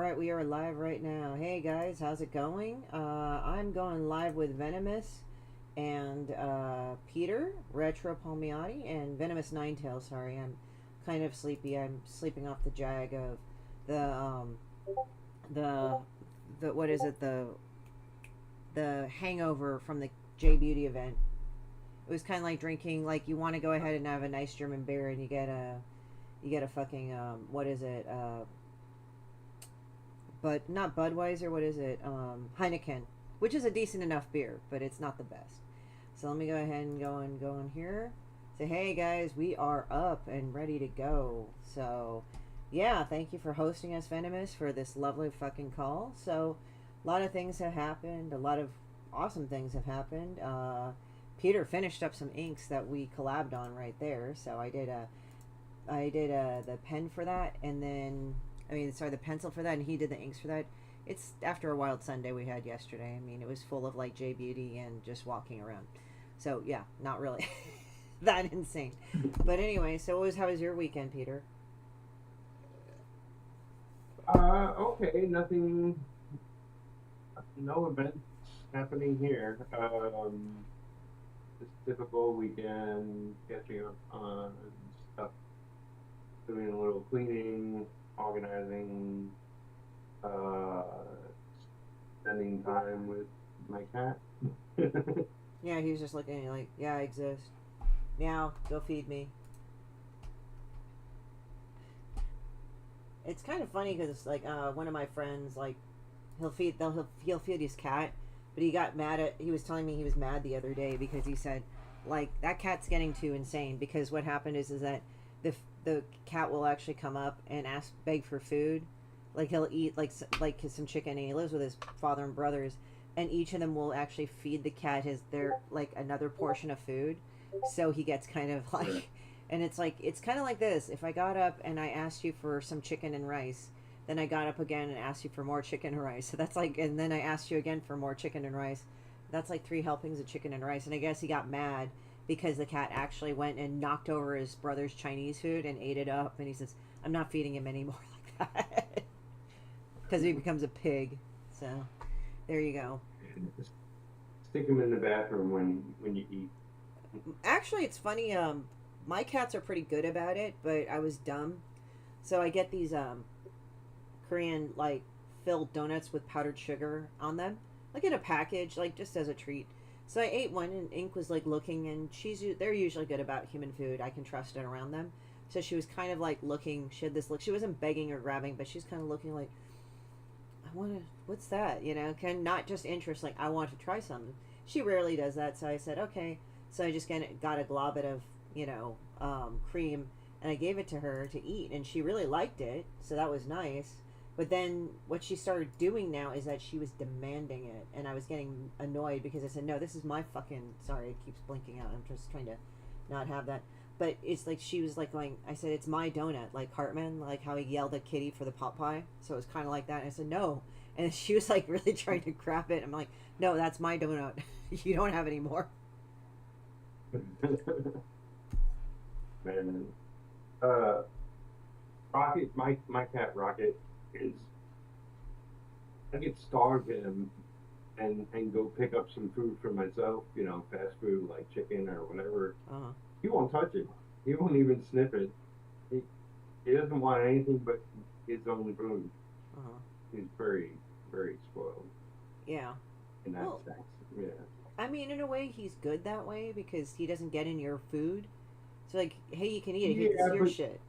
Alright, we are live right now. Hey guys, how's it going? I'm going live with Venomous and Peter, Retro Palmiotti, and VenomousNineTails. Sorry, I'm kind of sleepy. I'm sleeping off the jag of the what is it, the hangover from the J Beauty event. It was kind of like drinking, like you want to go ahead and have a nice German beer and you get a fucking what is it, but not Budweiser, what is it, Heineken, which is a decent enough beer, but it's not the best. So let me go ahead and go in here. Say, hey guys, we are up and ready to go. So yeah, thank you for hosting us, Venomous, for this lovely fucking call. So a lot of things have happened, a lot of awesome things have happened. Peter finished up some inks that we collabed on right there. So I did the pen for that, and then the pencil for that, and he did the inks for that. It's after a wild Sunday we had yesterday. I mean, it was full of like J Beauty and just walking around. So yeah, not really that insane. But anyway, so how was your weekend, Peter? Okay, nothing, no events happening here. Just typical weekend, catching up on stuff, doing a little cleaning, organizing, uh, spending time with my cat. Yeah, he was just looking at me like, yeah, I exist. Meow, go feed me. It's kind of funny because like one of my friends, like he'll feed his cat, but he was telling me he was mad the other day because he said like that cat's getting too insane, because what happened is that the cat will actually come up and beg for food, like he'll eat like some chicken, and he lives with his father and brothers, and each of them will actually feed the cat their like another portion of food, so he gets kind of like, and it's like, it's kind of like this: if I got up and I asked you for some chicken and rice, then I got up again and asked you for more chicken and rice, so that's like, and then I asked you again for more chicken and rice, that's like 3 helpings of chicken and rice. And I guess he got mad because the cat actually went and knocked over his brother's Chinese food and ate it up, and he says, I'm not feeding him anymore like that because he becomes a pig. So there you go. Stick them in the bathroom when you eat. Actually, it's funny. My cats are pretty good about it, but I was dumb. So I get these Korean like filled donuts with powdered sugar on them, like in a package, like just as a treat. So I ate one, and Ink was like looking, and they're usually good about human food. I can trust it around them. So she was kind of like looking. She had this look. She wasn't begging or grabbing, but she's kind of looking like, I want to. What's that? You know, can not just interest. Like, I want to try something. She rarely does that, so I said okay. So I just got a globet of cream, and I gave it to her to eat, and she really liked it. So that was nice. But then what she started doing now is that she was demanding it, and I was getting annoyed because I said, no, this is my fucking. Sorry, it keeps blinking out. I'm just trying to not have that. But it's like she was like going, I said, it's my donut, like Cartman, like how he yelled at Kitty for the pot pie. So it was kind of like that. And I said, no. And she was like really trying to grab it. I'm like, no, that's my donut. You don't have any more. Man, uh, Rocket, my cat Rocket is. I get starved him and go pick up some food for myself. You know, fast food like chicken or whatever. Uh-huh. He won't touch it. He won't even sniff it. He he doesn't want anything but his own food. Uh-huh. He's very very spoiled Yeah. in that Well, sense. Yeah. I mean, in a way, he's good that way because he doesn't get in your food. So, like, hey, you can eat it. This is Yeah, your but shit.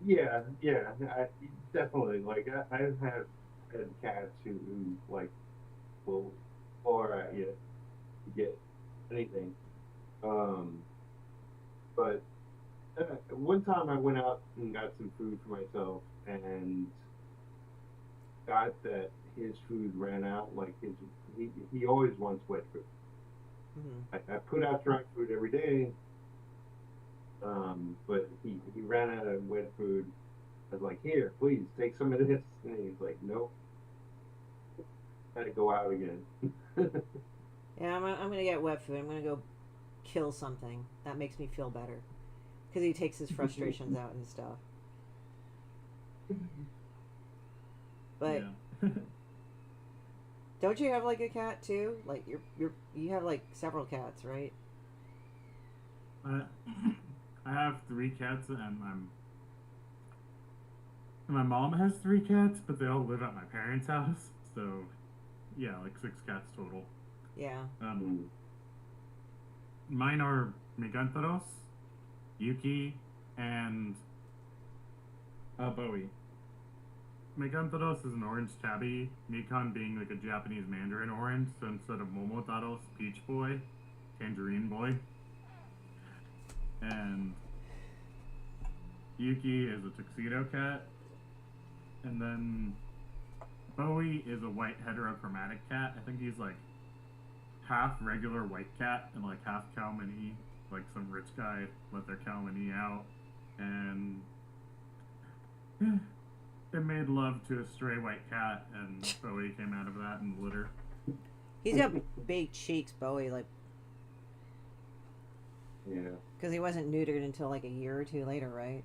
yeah, yeah, definitely. Like I've had cats who like will claw at you to get anything. Um, but one time I went out and got some food for myself and got that his food ran out. Like he always wants wet food. Hmm. I put out dry food every day, but he ran out of wet food. I was like, here, please take some of this, and he's like, nope, got to go out again. Yeah, I'm gonna get wet food. I'm gonna go kill something. That makes me feel better because he takes his frustrations out and stuff. But Yeah. don't you have like a cat too? Like you have like several cats, right? I I have 3 cats, and my mom has 3 cats, but they all live at my parents' house. So yeah, like 6 cats total. Yeah. Um, Mine are Migantaros, Yuki, and Bowie. Megantaros is an orange tabby, Mikan being like a Japanese Mandarin orange, so instead of Momotaros, Peach Boy, Tangerine Boy. And Yuki is a tuxedo cat. And then Bowie is a white heterochromatic cat. I think he's like half regular white cat and like half cow mini. Like some rich guy let their cow mini out. And it made love to a stray white cat, and Bowie came out of that in the litter. He's got big cheeks, Bowie, like Yeah. because he wasn't neutered until like a year or two later, right?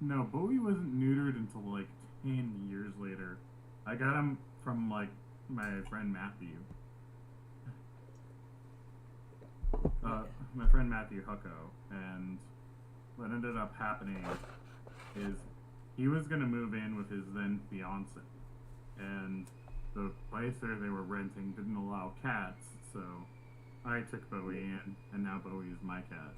No, Bowie wasn't neutered until like 10 years later. I got him from like my friend Matthew. My friend Matthew Hucko, and what ended up happening is he was gonna move in with his then fiance, and the place there they were renting didn't allow cats, so I took Bowie in, and now Bowie is my cat.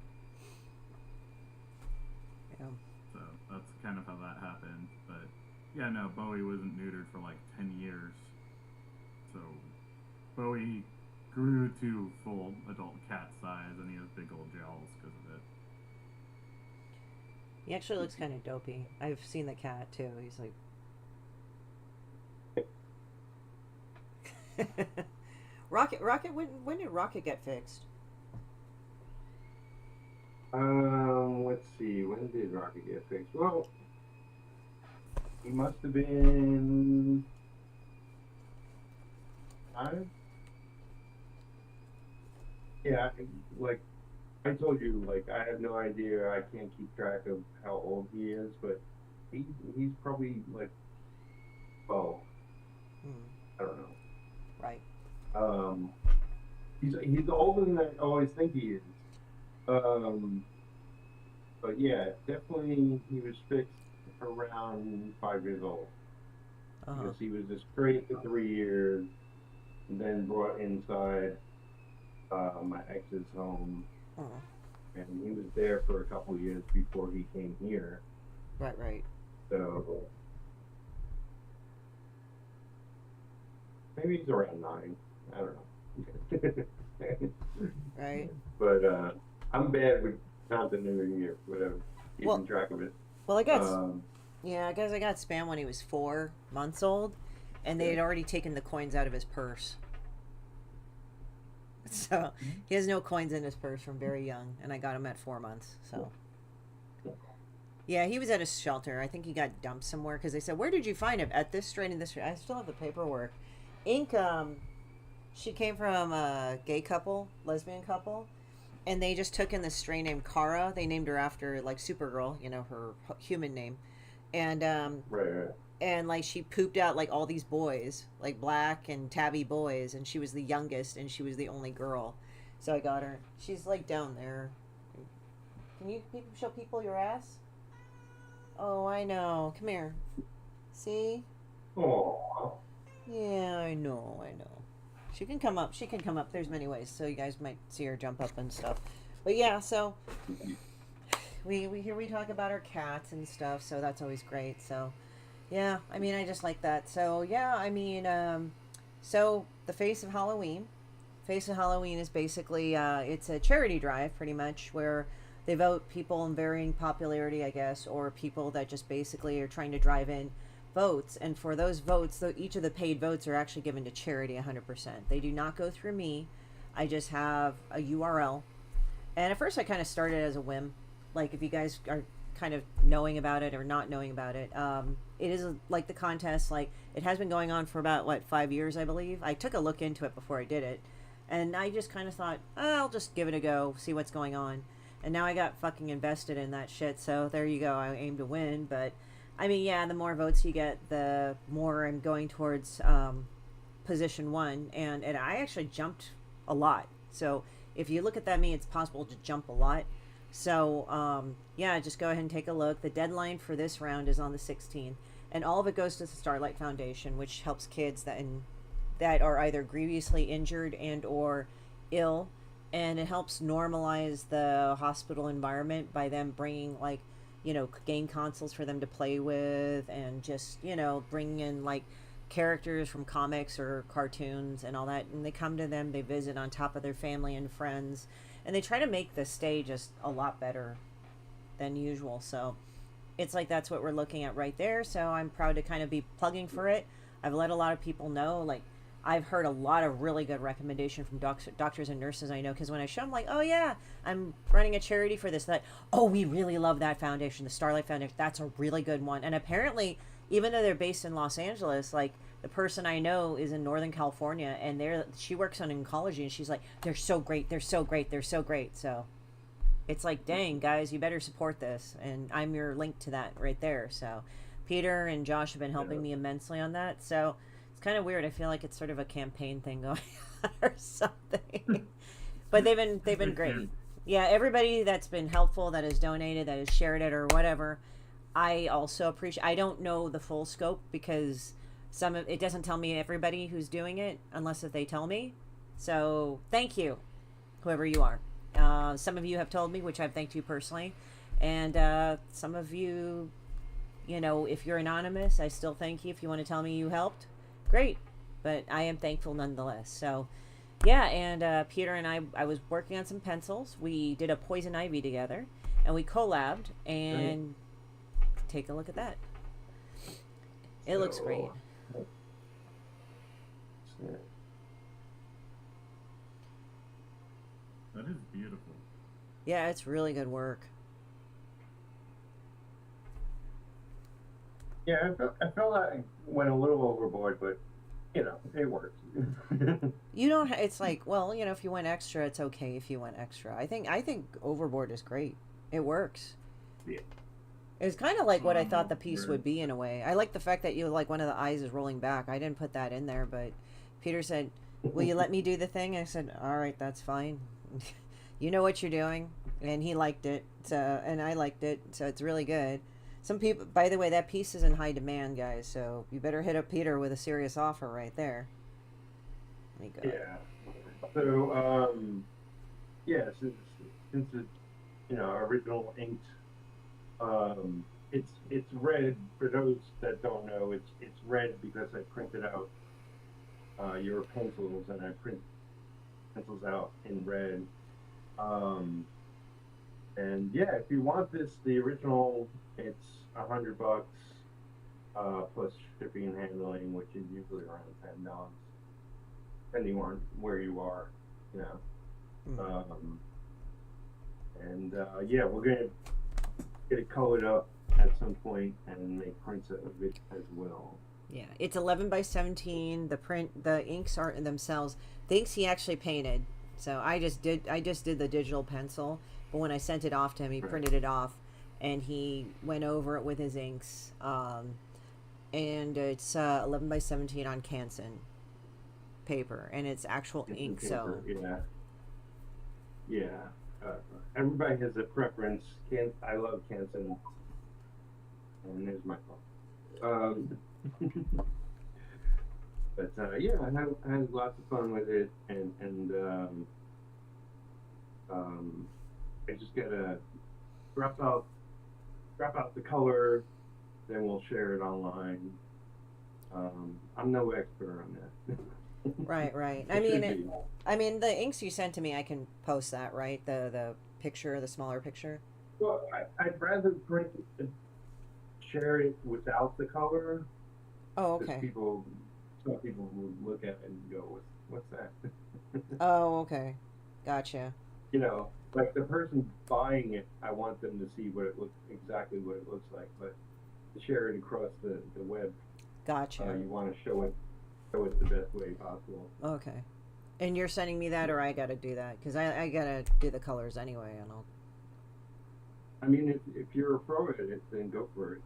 Yeah. So that's kind of how that happened. But yeah, no, Bowie wasn't neutered for like 10 years. So Bowie grew to full adult cat size, and he has big old jowls because of it. He actually looks kind of dopey. I've seen the cat too. He's like Rocket. When did Rocket get fixed? Let's see. When did Rocket get fixed? Well, he must have been 5. Yeah, like I told you, like I have no idea. I can't keep track of how old he is, but he's probably like 12. I don't know. Right. He's older than I always think he is. But yeah, definitely he was fixed around 5 years old. Because he was just straight for 3 years, and then brought inside my ex's home, and he was there for a couple of years before he came here. Right. So maybe he's around 9. I don't know. Right. But I'm bad with continuity or whatever, keeping track of it. Well, I got I guess I got spam when he was 4 months old, and they had already taken the coins out of his purse. So he has no coins in his purse from very young, and I got him at 4 months. So yeah, he was at a shelter. I think he got dumped somewhere because they said, "Where did you find him?" At this strain and this strain. I still have the paperwork. Ink. She came from a gay couple, lesbian couple, and they just took in this stray named Kara. They named her after like Supergirl, you know, her human name, and Right. and like she pooped out like all these boys, like black and tabby boys, and she was the youngest and she was the only girl. So I got her. She's like down there. Can you show people your ass? Oh, I know. Come here. See? Oh. Yeah, I know. She can come up. There's many ways, so you guys might see her jump up and stuff. But yeah, so we talk about our cats and stuff, so that's always great. So yeah, I mean, I just like that. So yeah, I mean, so the Face of Halloween. Face of Halloween is basically it's a charity drive, pretty much, where they vote people in varying popularity, I guess, or people that just basically are trying to drive in votes. And for those votes, each of the paid votes are actually given to charity 100%. They do not go through me. I just have a URL. And at first I kind of started as a whim. Like, if you guys are kind of knowing about it or not knowing about it, it is like the contest, like it has been going on for about 5 years, I believe. I took a look into it before I did it, and I just kind of thought, I'll just give it a go, see what's going on. And now I got fucking invested in that shit, so there you go. I aim to win, but I mean, yeah, the more votes you get, the more I'm going towards position one, and I actually jumped a lot. So if you look at that, it's possible to jump a lot. So yeah, just go ahead and take a look. The deadline for this round is on the 16th, and all of it goes to the Starlight Foundation, which helps kids that are either grievously injured and or ill, and it helps normalize the hospital environment by them bringing like, you know, game consoles for them to play with, and just, you know, bringing in like characters from comics or cartoons and all that, and they come to them, they visit on top of their family and friends, and they try to make the stay just a lot better than usual. So it's like that's what we're looking at right there. So I'm proud to kind of be plugging for it. I've let a lot of people know, like I've heard a lot of really good recommendation from doctors and nurses I know, because when I show them, like, oh yeah, I'm running a charity for this, that, oh, we really love that foundation, the Starlight Foundation, that's a really good one. And apparently, even though they're based in Los Angeles, like the person I know is in Northern California, and she works on oncology, and she's like, they're so great, they're so great, they're so great. So it's like, dang guys, you better support this, and I'm your link to that right there. So Peter and Josh have been helping me immensely on that. So it's kind of weird. I feel like it's sort of a campaign thing going on or something. But they've been great. Yeah, everybody that's been helpful, that has donated, that has shared it or whatever, I also appreciate. I don't know the full scope because it doesn't tell me everybody who's doing it unless if they tell me. So thank you, whoever you are. Some of you have told me, which I've thanked you personally, and some of you, you know, if you're anonymous, I still thank you. If you want to tell me you helped, great, but I am thankful nonetheless. So yeah, and Peter and I was working on some pencils. We did a poison ivy together, and we collabed, and take a look at that. It looks great. That is beautiful. Yeah, it's really good work. Yeah, I felt like I went a little overboard, but you know, it works. You don't. It's like, well, you know, if you went extra, it's okay. If you went extra, I think overboard is great. It works. Yeah. It's kind of like what I thought the piece would be in a way. I like the fact that you like one of the eyes is rolling back. I didn't put that in there, but Peter said, "Will you let me do the thing?" I said, "All right, that's fine." You know what you're doing, and he liked it. So, and I liked it, so it's really good. Some people, by the way, that piece is in high demand, guys. So you better hit up Peter with a serious offer right there. Let me go. Yeah. So, yeah, since it's, you know, original inked, it's red. For those that don't know, it's red because I printed out your pencils, and I print pencils out in red. And yeah, if you want the original, it's $100 plus shipping and handling, which is usually around $10, depending on where you are, you know. Yeah, we're gonna get it colored up at some point and make prints of it as well. Yeah, it's 11 by 17. The inks aren't themselves. The inks he actually painted. So I just did the digital pencil, but when I sent it off to him, he printed it off, and he went over it with his inks. And it's 11 by 17 on Canson paper, and it's actual ink. Paper, so yeah. Everybody has a preference. I love Canson, and there's my phone. But yeah, I had lots of fun with it, and I just gotta drop out the color, then we'll share it online. I'm no expert on that. Right. I mean, the inks you sent to me, I can post that, right? The picture, the smaller picture. Well, I'd rather share it without the color. Oh, okay. Some people will look at it and go, "What's that?" Oh, okay, gotcha. You know, like the person buying it, I want them to see exactly what it looks like, but to share it across the web, gotcha. You want to show it the best way possible. Okay, and you're sending me that, or I gotta do that because I gotta do the colors anyway, and I mean, if you're a pro at it, then go for it.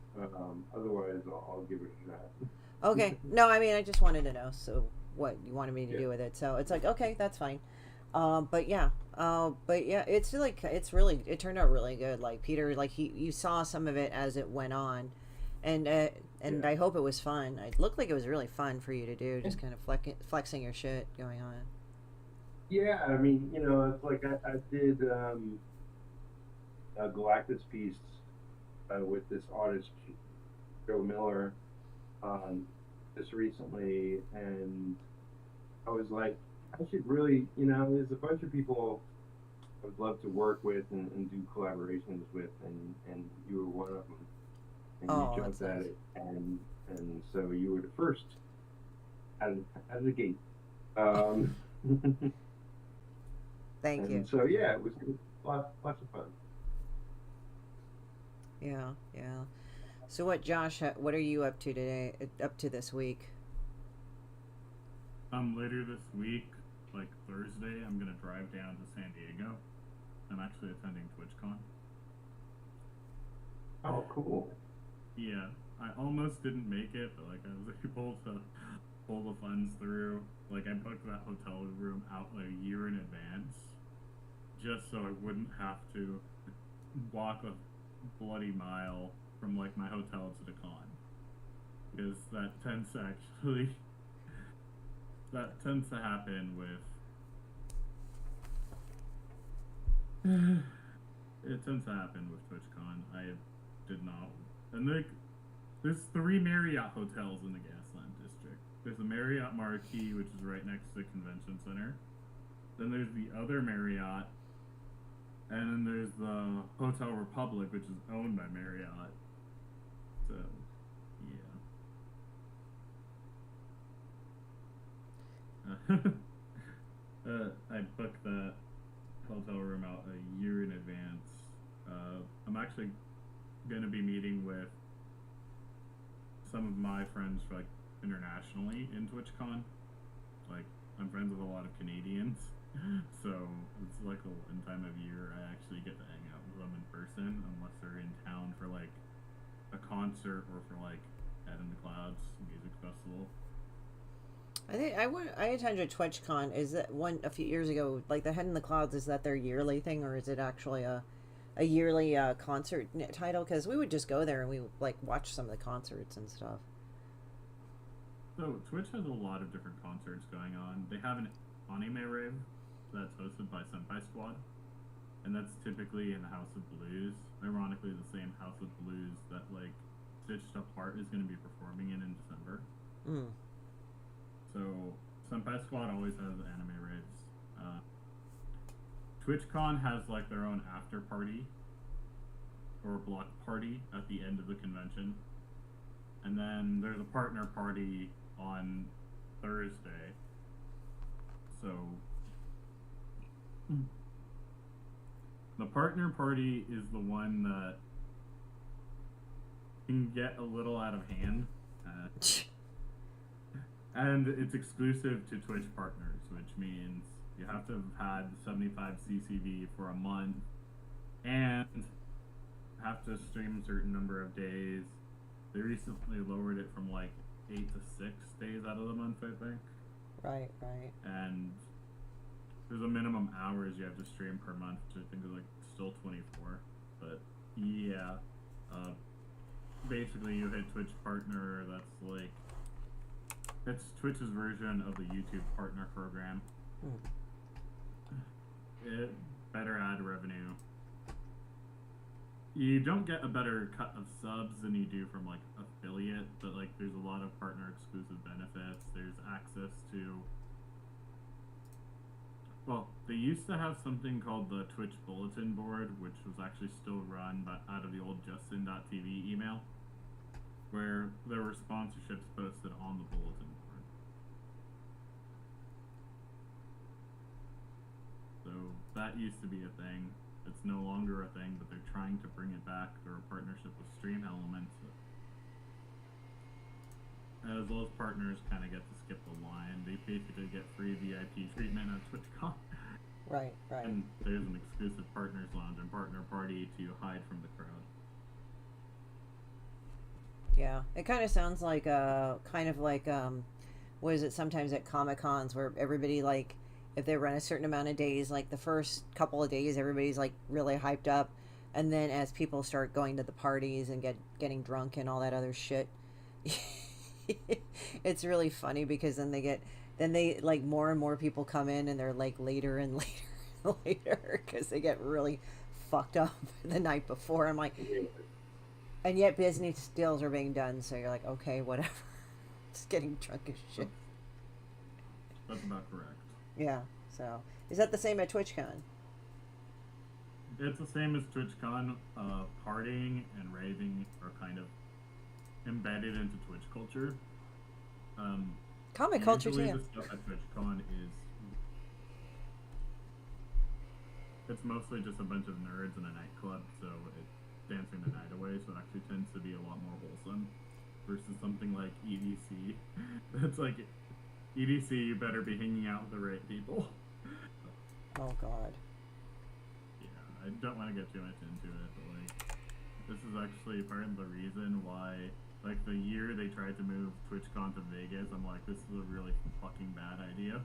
Otherwise, I'll give it a shot. Okay. No, I mean, I just wanted to know so what you wanted me to Yeah. do with it. So it's like, okay, that's fine. But yeah, it's like it turned out really good. Like Peter, like you saw some of it as it went on, and Yeah. I hope it was fun. It looked like it was really fun for you to do, just kind of flexing your shit going on. Yeah, I mean, it's like I did a Galactus piece with this artist, Joe Miller, just recently, and I was like, I should really, there's a bunch of people I would love to work with and do collaborations with, and you were one of them, and you Oh, that's jumped at nice. it, and so you were the first out of the gate. Um, Thank you. and so yeah, it was good. Lots of fun. Yeah, yeah. So what, Josh? What are you up to today? Up to this week? Later this week, like Thursday, I'm gonna drive down to San Diego. I'm actually attending TwitchCon. Oh, cool. Yeah, I almost didn't make it, but like I was able to pull the funds through. Like I booked that hotel room out a year in advance, just so I wouldn't have to walk a bloody mile from like my hotel to the con, because that tends to happen with it tends to happen with TwitchCon. I did not, and there's 3 Marriott hotels in the Gaslamp district. There's the Marriott Marquis, which is right next to the convention center. Then there's the other Marriott, and then there's the Hotel Republic, which is owned by Marriott. So, yeah. I booked that hotel room out a year in advance. I'm actually going to be meeting with some of my friends like internationally in TwitchCon. Like I'm friends with a lot of Canadians, so it's like the one time of year I actually get to hang out with them in person, unless they're in town for like a concert or for like Head in the Clouds music festival. I think I attended TwitchCon. Is that one a few years ago? Like the Head in the Clouds, is that their yearly thing, or is it actually a yearly concert title? Because we would just go there and we like watch some of the concerts and stuff. So Twitch has a lot of different concerts going on. They have an anime rave that's hosted by Senpai Squad, and that's typically in the House of Blues. Ironically, the same House of Blues that like Stitched Apart is going to be performing in December. Mm. So Senpai Squad always has anime raves. TwitchCon has like their own after party or block party at the end of the convention, and then there's a partner party on Thursday. So the partner party is the one that can get a little out of hand. And it's exclusive to Twitch partners, which means you have to have had 75 CCV for a month and have to stream a certain number of days. They recently lowered it from like 8 to 6 days out of the month, I think. Right, right. And there's a minimum hours you have to stream per month, which I think is like still 24. But yeah, basically you hit Twitch partner. That's Twitch's version of the YouTube partner program. Better ad revenue. You don't get a better cut of subs than you do from like affiliate, but like there's a lot of partner exclusive benefits. There's access to, well, they used to have something called the Twitch bulletin board, which was actually still run but out of the old Justin.tv email, where there were sponsorships posted on the bulletin board. So that used to be a thing. It's no longer a thing, but they're trying to bring it back through a partnership with Stream Elements. As those partners kind of get to skip the line, they basically get free VIP treatment at TwitchCon. Right, right. And there's an exclusive partners lounge and partner party to hide from the crowd. Yeah, it kind of sounds like what is it sometimes at Comic Cons where everybody like if they run a certain amount of days, like the first couple of days everybody's like really hyped up, and then as people start going to the parties and getting drunk and all that other shit, it's really funny because then they like more and more people come in and they're like later and later and later because they get really fucked up the night before. I'm like, and yet business deals are being done, so you're like, okay, whatever. Just getting drunk as shit. That's about correct. Yeah. So is that the same at TwitchCon? It's the same as TwitchCon. Partying and raving are kind of embedded into Twitch culture. Comic culture usually too. the stuff at TwitchCon is it's mostly just a bunch of nerds in a nightclub, so it's dancing the night away. So it actually tends to be a lot more wholesome versus something like EDC. It's like EDC, you better be hanging out with the right people. Oh God. Yeah, I don't want to get too much into it, but like, this is actually part of the reason why, like, the year they tried to move TwitchCon to Vegas, I'm like, this is a really fucking bad idea.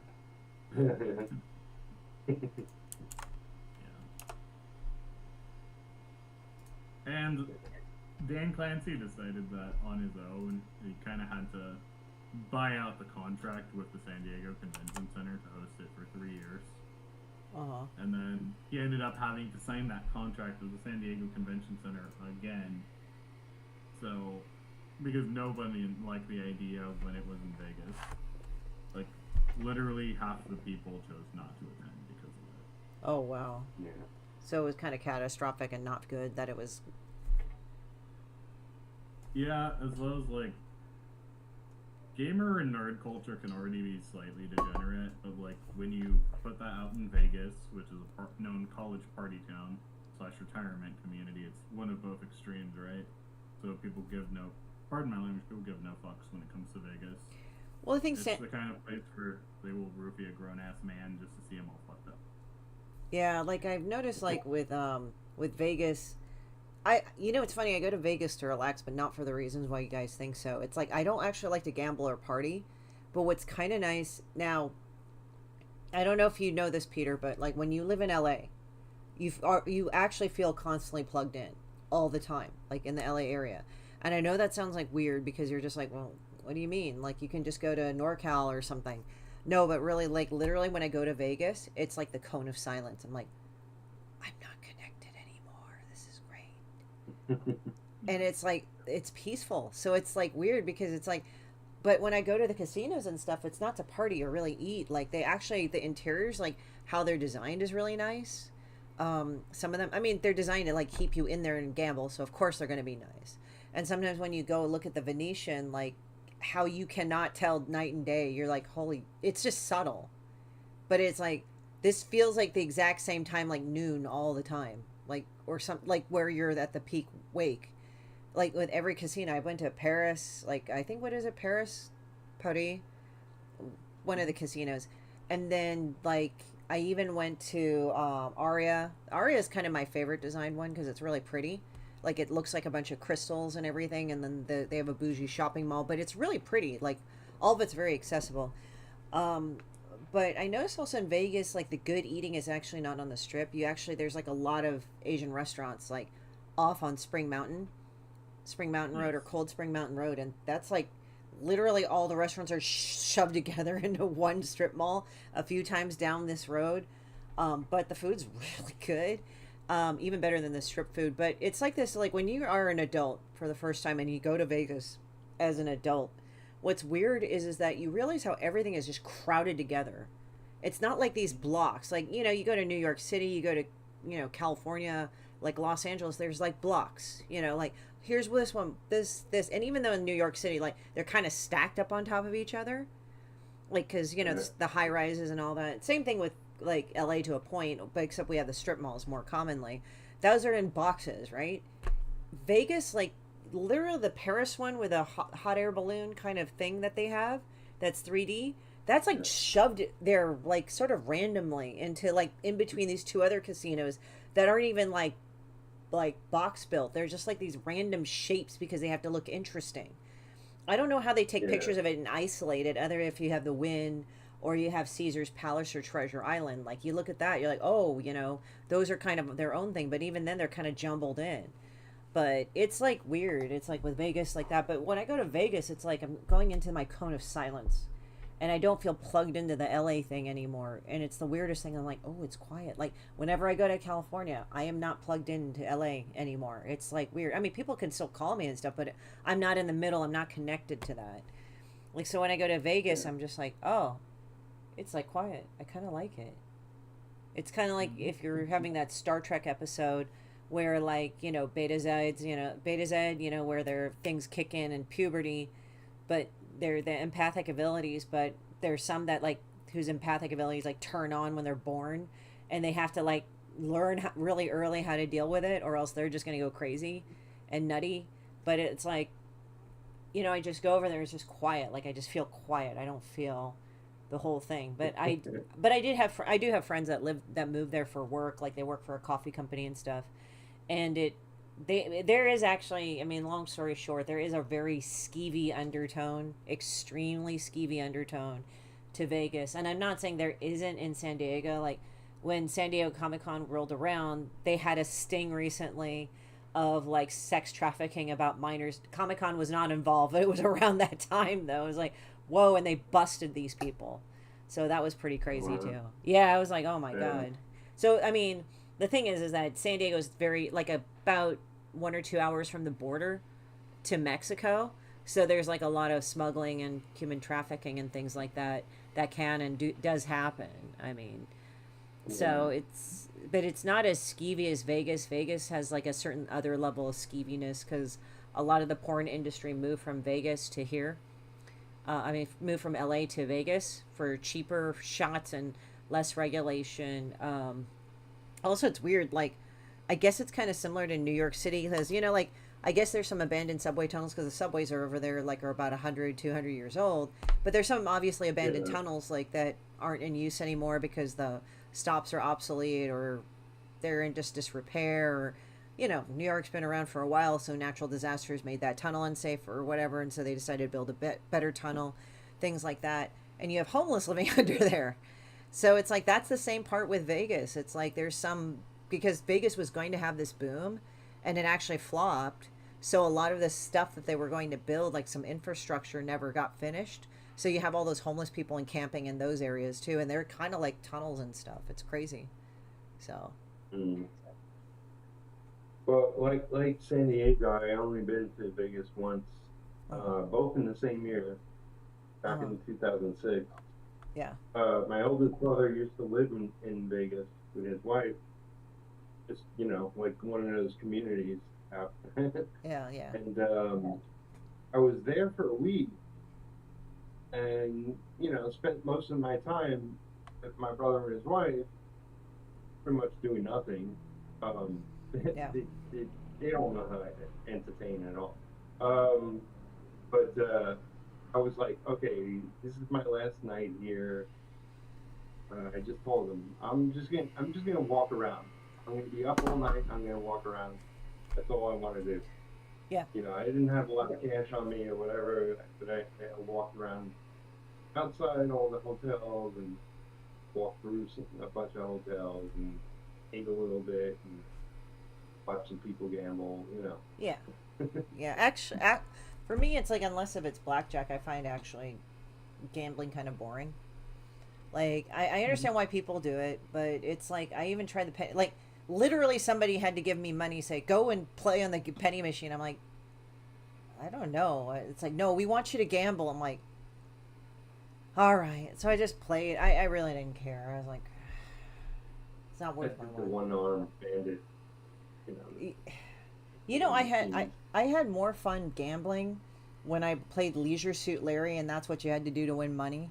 Yeah. And Dan Clancy decided that on his own, he kind of had to buy out the contract with the San Diego Convention Center to host it for 3 years. Uh-huh. And then he ended up having to sign that contract with the San Diego Convention Center again. So, because nobody liked the idea of when it was in Vegas. Like, literally half the people chose not to attend because of it. Oh wow. Yeah. So it was kind of catastrophic and not good that it was. Yeah, as well as like gamer and nerd culture can already be slightly degenerate, but like when you put that out in Vegas, which is a known college party town / retirement community, it's one of both extremes, right? So people give no, pardon my language, people give no fucks when it comes to Vegas. Well, I think it's the kind of place where they will roofie a grown ass man just to see him all fucked up. Yeah, like I've noticed, like with Vegas, it's funny. I go to Vegas to relax, but not for the reasons why you guys think so. It's like I don't actually like to gamble or party, but what's kind of nice now. I don't know if you know this, Peter, but like when you live in LA, you actually feel constantly plugged in all the time, like in the LA area. And I know that sounds like weird because you're just like, well, what do you mean? Like you can just go to NorCal or something. No, but really, like literally when I go to Vegas, it's like the cone of silence. I'm like, I'm not connected anymore. This is great. And it's like, it's peaceful. So it's like weird because it's like, but when I go to the casinos and stuff, it's not to party or really eat. Like they actually, the interiors, like how they're designed is really nice. Some of them, I mean, they're designed to like keep you in there and gamble. So of course they're going to be nice. And sometimes when you go look at the Venetian, like how you cannot tell night and day, you're like, holy, it's just subtle. But it's like, this feels like the exact same time, like noon all the time. Like, or some, like where you're at the peak wake. Like with every casino, I went to Paris, like, I think, what is it? Paris? Paris? One of the casinos. And then like, I even went to Aria. Aria is kind of my favorite design one because it's really pretty. Like it looks like a bunch of crystals and everything, and then they have a bougie shopping mall, but it's really pretty. Like all of it's very accessible. But I noticed also in Vegas, like the good eating is actually not on the strip. There's like a lot of Asian restaurants like off on Spring Mountain Road or Cold Spring Mountain Road, and that's like literally all the restaurants are shoved together into one strip mall a few times down this road. But the food's really good. Even better than the strip food. But it's like this, like when you are an adult for the first time and you go to Vegas as an adult, what's weird is that you realize how everything is just crowded together. It's not like these blocks. Like, you go to New York City, you go to, California, like Los Angeles, there's like blocks, like here's this one, this. And even though in New York City, like they're kind of stacked up on top of each other, like, cause the high rises and all that. Same thing with like LA to a point, but except we have the strip malls more commonly. Those are in boxes, right? Vegas, like literally the Paris one with a hot air balloon kind of thing that they have, that's 3D. That's like shoved there, like sort of randomly into like in between these two other casinos that aren't even like box built. They're just like these random shapes because they have to look interesting. I don't know how they take Yeah. pictures of it and isolate it, other if you have the Wynn or you have Caesar's Palace or Treasure Island. Like you look at that, you're like, oh, those are kind of their own thing. But even then, they're kind of jumbled in. But it's like weird. It's like with Vegas like that. But when I go to Vegas, it's like I'm going into my cone of silence. And I don't feel plugged into the LA thing anymore. And it's the weirdest thing. I'm like, oh, it's quiet. Like whenever I go to California, I am not plugged into LA anymore. It's like weird. I mean, people can still call me and stuff, but I'm not in the middle. I'm not connected to that. Like, so when I go to Vegas, I'm just like, oh, it's like quiet. I kind of like it. It's kind of like if you're having that Star Trek episode where like, Beta Z, where their things kick in and puberty, but they're the empathic abilities, but there's some that like whose empathic abilities like turn on when they're born and they have to like learn really early how to deal with it or else they're just going to go crazy and nutty. But it's like, I just go over there, it's just quiet. Like I just feel quiet. I don't feel the whole thing. But I do have friends that move there for work. Like they work for a coffee company and stuff. And there is actually, I mean, long story short, there is a very skeevy undertone, extremely skeevy undertone to Vegas. And I'm not saying there isn't in San Diego. Like when San Diego Comic-Con rolled around, they had a sting recently of like sex trafficking about minors. Comic-Con was not involved, but it was around that time though. It was like, whoa, and they busted these people. So that was pretty crazy too. Yeah, I was like, oh my God. So, I mean, the thing is that San Diego is very like about 1 or 2 hours from the border to Mexico. So there's like a lot of smuggling and human trafficking and things like that can and does happen. I mean, so but it's not as skeevy as Vegas. Vegas has like a certain other level of skeeviness because a lot of the porn industry moved from Vegas to here. Moved from LA to Vegas for cheaper shots and less regulation. Also, it's weird. Like, I guess it's kind of similar to New York City because, like, I guess there's some abandoned subway tunnels because the subways are over there, like, are about 100, 200 years old. But there's some obviously abandoned tunnels, like, that aren't in use anymore because the stops are obsolete or they're in just disrepair or, New York's been around for a while, so natural disasters made that tunnel unsafe or whatever, and so they decided to build a better tunnel, things like that. And you have homeless living under there. So it's like that's the same part with Vegas. It's like there's because Vegas was going to have this boom and it actually flopped. So a lot of the stuff that they were going to build, like some infrastructure, never got finished. So you have all those homeless people and camping in those areas too, and they're kind of like tunnels and stuff. It's crazy. So. Well, like San Diego, I only been to Vegas once, both in the same year, back in 2006. Yeah. My oldest brother used to live in Vegas with his wife, just like one of those communities out. Yeah. And I was there for a week, and spent most of my time with my brother and his wife, pretty much doing nothing. Yeah. They don't know how to entertain at all. But I was like, okay, this is my last night here. I just told them I'm just gonna walk around. I'm gonna be up all night. I'm gonna walk around. That's all I want to do. Yeah. I didn't have a lot of cash on me or whatever, but I walked around outside all the hotels and walked through a bunch of hotels and ate a little bit and watch some people gamble. Yeah. Yeah. Actually, for me, it's like unless if it's blackjack, I find actually gambling kind of boring. Like I understand why people do it, but it's like I even tried like literally somebody had to give me money, say go and play on the penny machine. I'm like, I don't know. It's like, no, we want you to gamble. I'm like, all right. So I just played. I really didn't care. I was like, it's not worth my The while. one-armed bandit. I had more fun gambling when I played Leisure Suit Larry, and that's what you had to do to win money.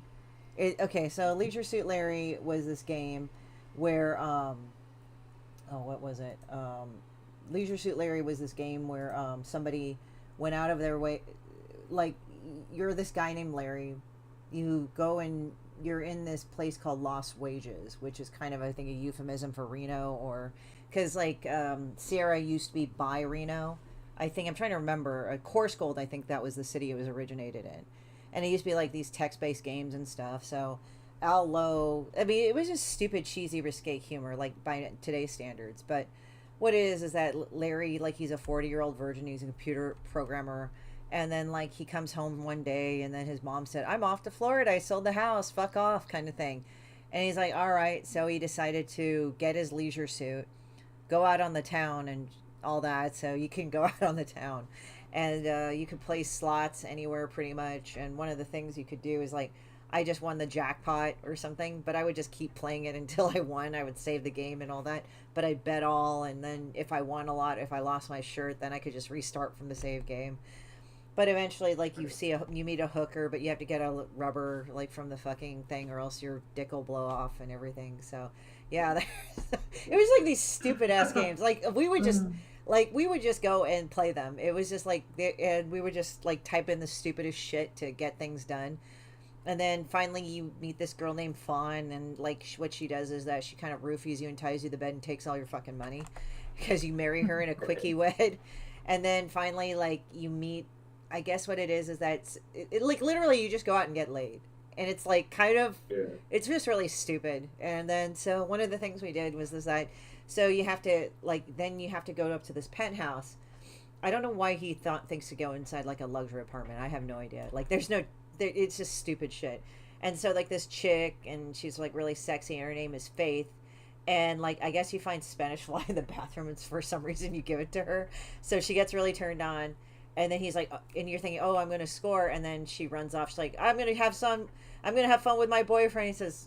So Leisure Suit Larry was this game where what was it? Leisure Suit Larry was this game where somebody went out of their way, like you're this guy named Larry. You go and you're in this place called Lost Wages, which is kind of, I think, a euphemism for Reno, or because like Sierra used to be by Reno. I think I'm trying to remember. Course Gold, I think that was the city it was originated in, and it used to be like these text-based games and stuff. So Al Low, I mean, it was just stupid, cheesy, risque humor, like by today's standards. But what it is that Larry, like, he's a 40-year-old virgin, he's a computer programmer, and then like he comes home one day, and then his mom said, "I'm off to Florida. I sold the house. Fuck off," kind of thing. And he's like, "All right." So he decided to get his leisure suit, go out on the town, and all that. So you can go out on the town, and you could play slots anywhere pretty much. And one of the things you could do is like, I just won the jackpot or something, but I would just keep playing it until I won. I would save the game and all that, but I bet all, and then if I won a lot, if I lost my shirt, then I could just restart from the save game. But eventually, like, you meet a hooker, but you have to get a rubber, like, from the fucking thing, or else your dick will blow off and everything. So yeah, it was like these stupid ass games. Like, we would just go and play them. It was just like, and we would just like type in the stupidest shit to get things done. And then finally you meet this girl named Fawn, and like what she does is that she kind of roofies you and ties you to bed and takes all your fucking money because you marry her in a quickie wed. And then finally, like, you meet, I guess what it is that it like literally you just go out and get laid. And it's like kind of, it's just really stupid. And then so one of the things we did was this, that, so you have to like, then you have to go up to this penthouse. I don't know why he thinks to go inside like a luxury apartment. I have no idea. Like it's just stupid shit. And so like this chick, and she's like really sexy, and her name is Faith, and like I guess you find Spanish fly in the bathroom, and for some reason you give it to her, so she gets really turned on. And then he's like, and you're thinking, oh, I'm gonna score, and then she runs off. She's like, I'm gonna have fun with my boyfriend. He says,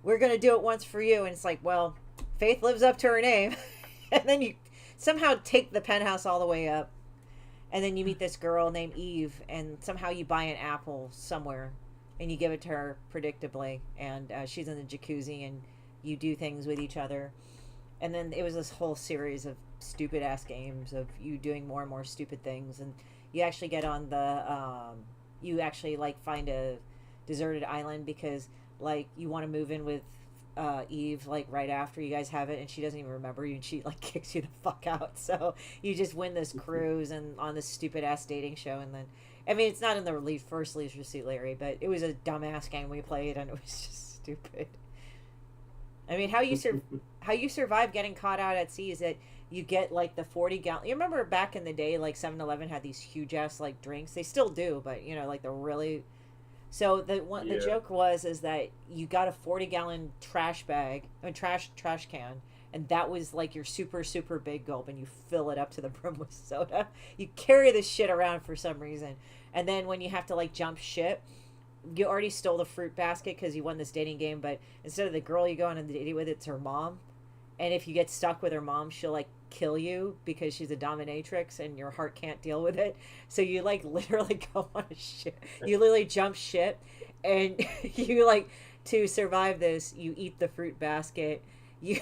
we're gonna do it once for you. And it's like, well, Faith lives up to her name. And then you somehow take the penthouse all the way up. And then you meet this girl named Eve, and somehow you buy an apple somewhere, and you give it to her predictably, and she's in the jacuzzi, and you do things with each other. And then it was this whole series of stupid ass games of you doing more and more stupid things, and you actually get on the you actually like find a deserted island because like you want to move in with Eve like right after you guys have it, and she doesn't even remember you, and she like kicks you the fuck out. So you just win this cruise and on this stupid ass dating show. And then I mean, it's not in the first Leisure Suit Larry, but it was a dumbass game we played, and it was just stupid. I mean, how you survive getting caught out at sea is that you get like the 40-gallon. You remember back in the day, like 7-Eleven had these huge ass like drinks. They still do, but you know, like the really. So the joke is that you got a 40-gallon trash can, and that was like your super super big gulp, and you fill it up to the brim with soda. You carry this shit around for some reason, and then when you have to like jump ship, you already stole the fruit basket because you won this dating game, but instead of the girl you go on a date with, it's her mom. And if you get stuck with her mom, she'll like kill you because she's a dominatrix and your heart can't deal with it. So you like literally go on a ship. You literally jump ship, and you like, to survive this, you eat the fruit basket. You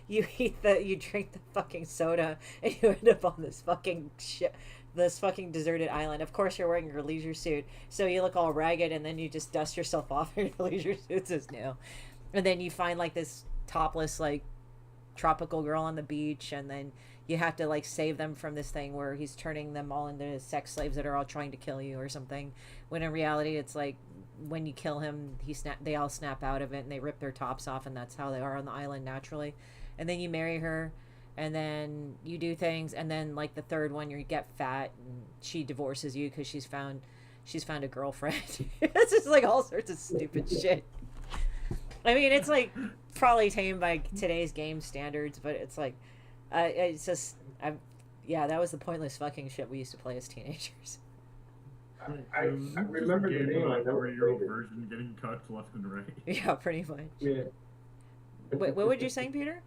drink the fucking soda, and you end up on this fucking ship. This fucking deserted island. Of course, you're wearing your leisure suit, so you look all ragged, and then you just dust yourself off, and your leisure suit is new. And then you find like this topless, like, tropical girl on the beach, and then you have to like save them from this thing where he's turning them all into sex slaves that are all trying to kill you or something. When in reality, it's like when you kill him, they all snap out of it and they rip their tops off, and that's how they are on the island naturally. And then you marry her. And then you do things, and then like the third one, you get fat, and she divorces you because she's found a girlfriend. It's just like all sorts of stupid shit. I mean, it's like probably tamed by today's game standards, but it's like, it's just, that was the pointless fucking shit we used to play as teenagers. I remember the name. I know your version getting cut left and right. Yeah, pretty much. Yeah. Wait, what would you say, Peter?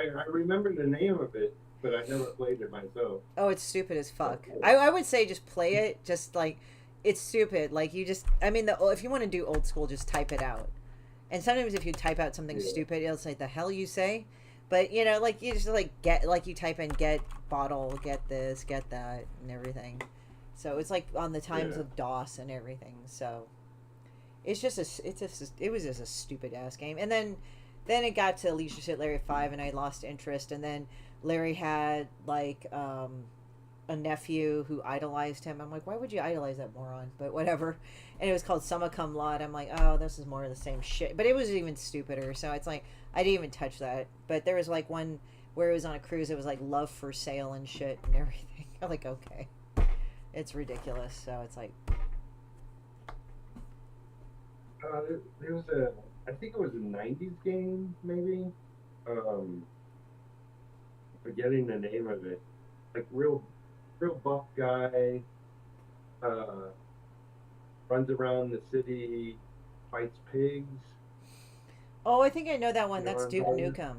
I remember the name of it, but I never played it myself. Oh, it's stupid as fuck. I would say just play it. Just like, it's stupid. Like, you just, I mean, if you want to do old school, just type it out. And sometimes if you type out something stupid, it'll say the hell you say. But you know, like, you just like you type in get bottle, get this, get that, and everything. So it's like on the times of DOS and everything. So It's just it was just a stupid ass game. And then it got to Leisure Suit Larry 5 and I lost interest. And then Larry had like a nephew who idolized him. I'm like, why would you idolize that moron? But whatever. And it was called Summa Cum Laude. I'm like, oh, this is more of the same shit. But it was even stupider. So it's like, I didn't even touch that. But there was like one where it was on a cruise. It was like love for sale and shit and everything. I'm like, okay. It's ridiculous. So it's like. There was I think it was a 90s game, maybe. Forgetting the name of it. Like, real buff guy, runs around the city, fights pigs. Oh, I think I know that one. You know That's what Duke I'm talking- Nukem.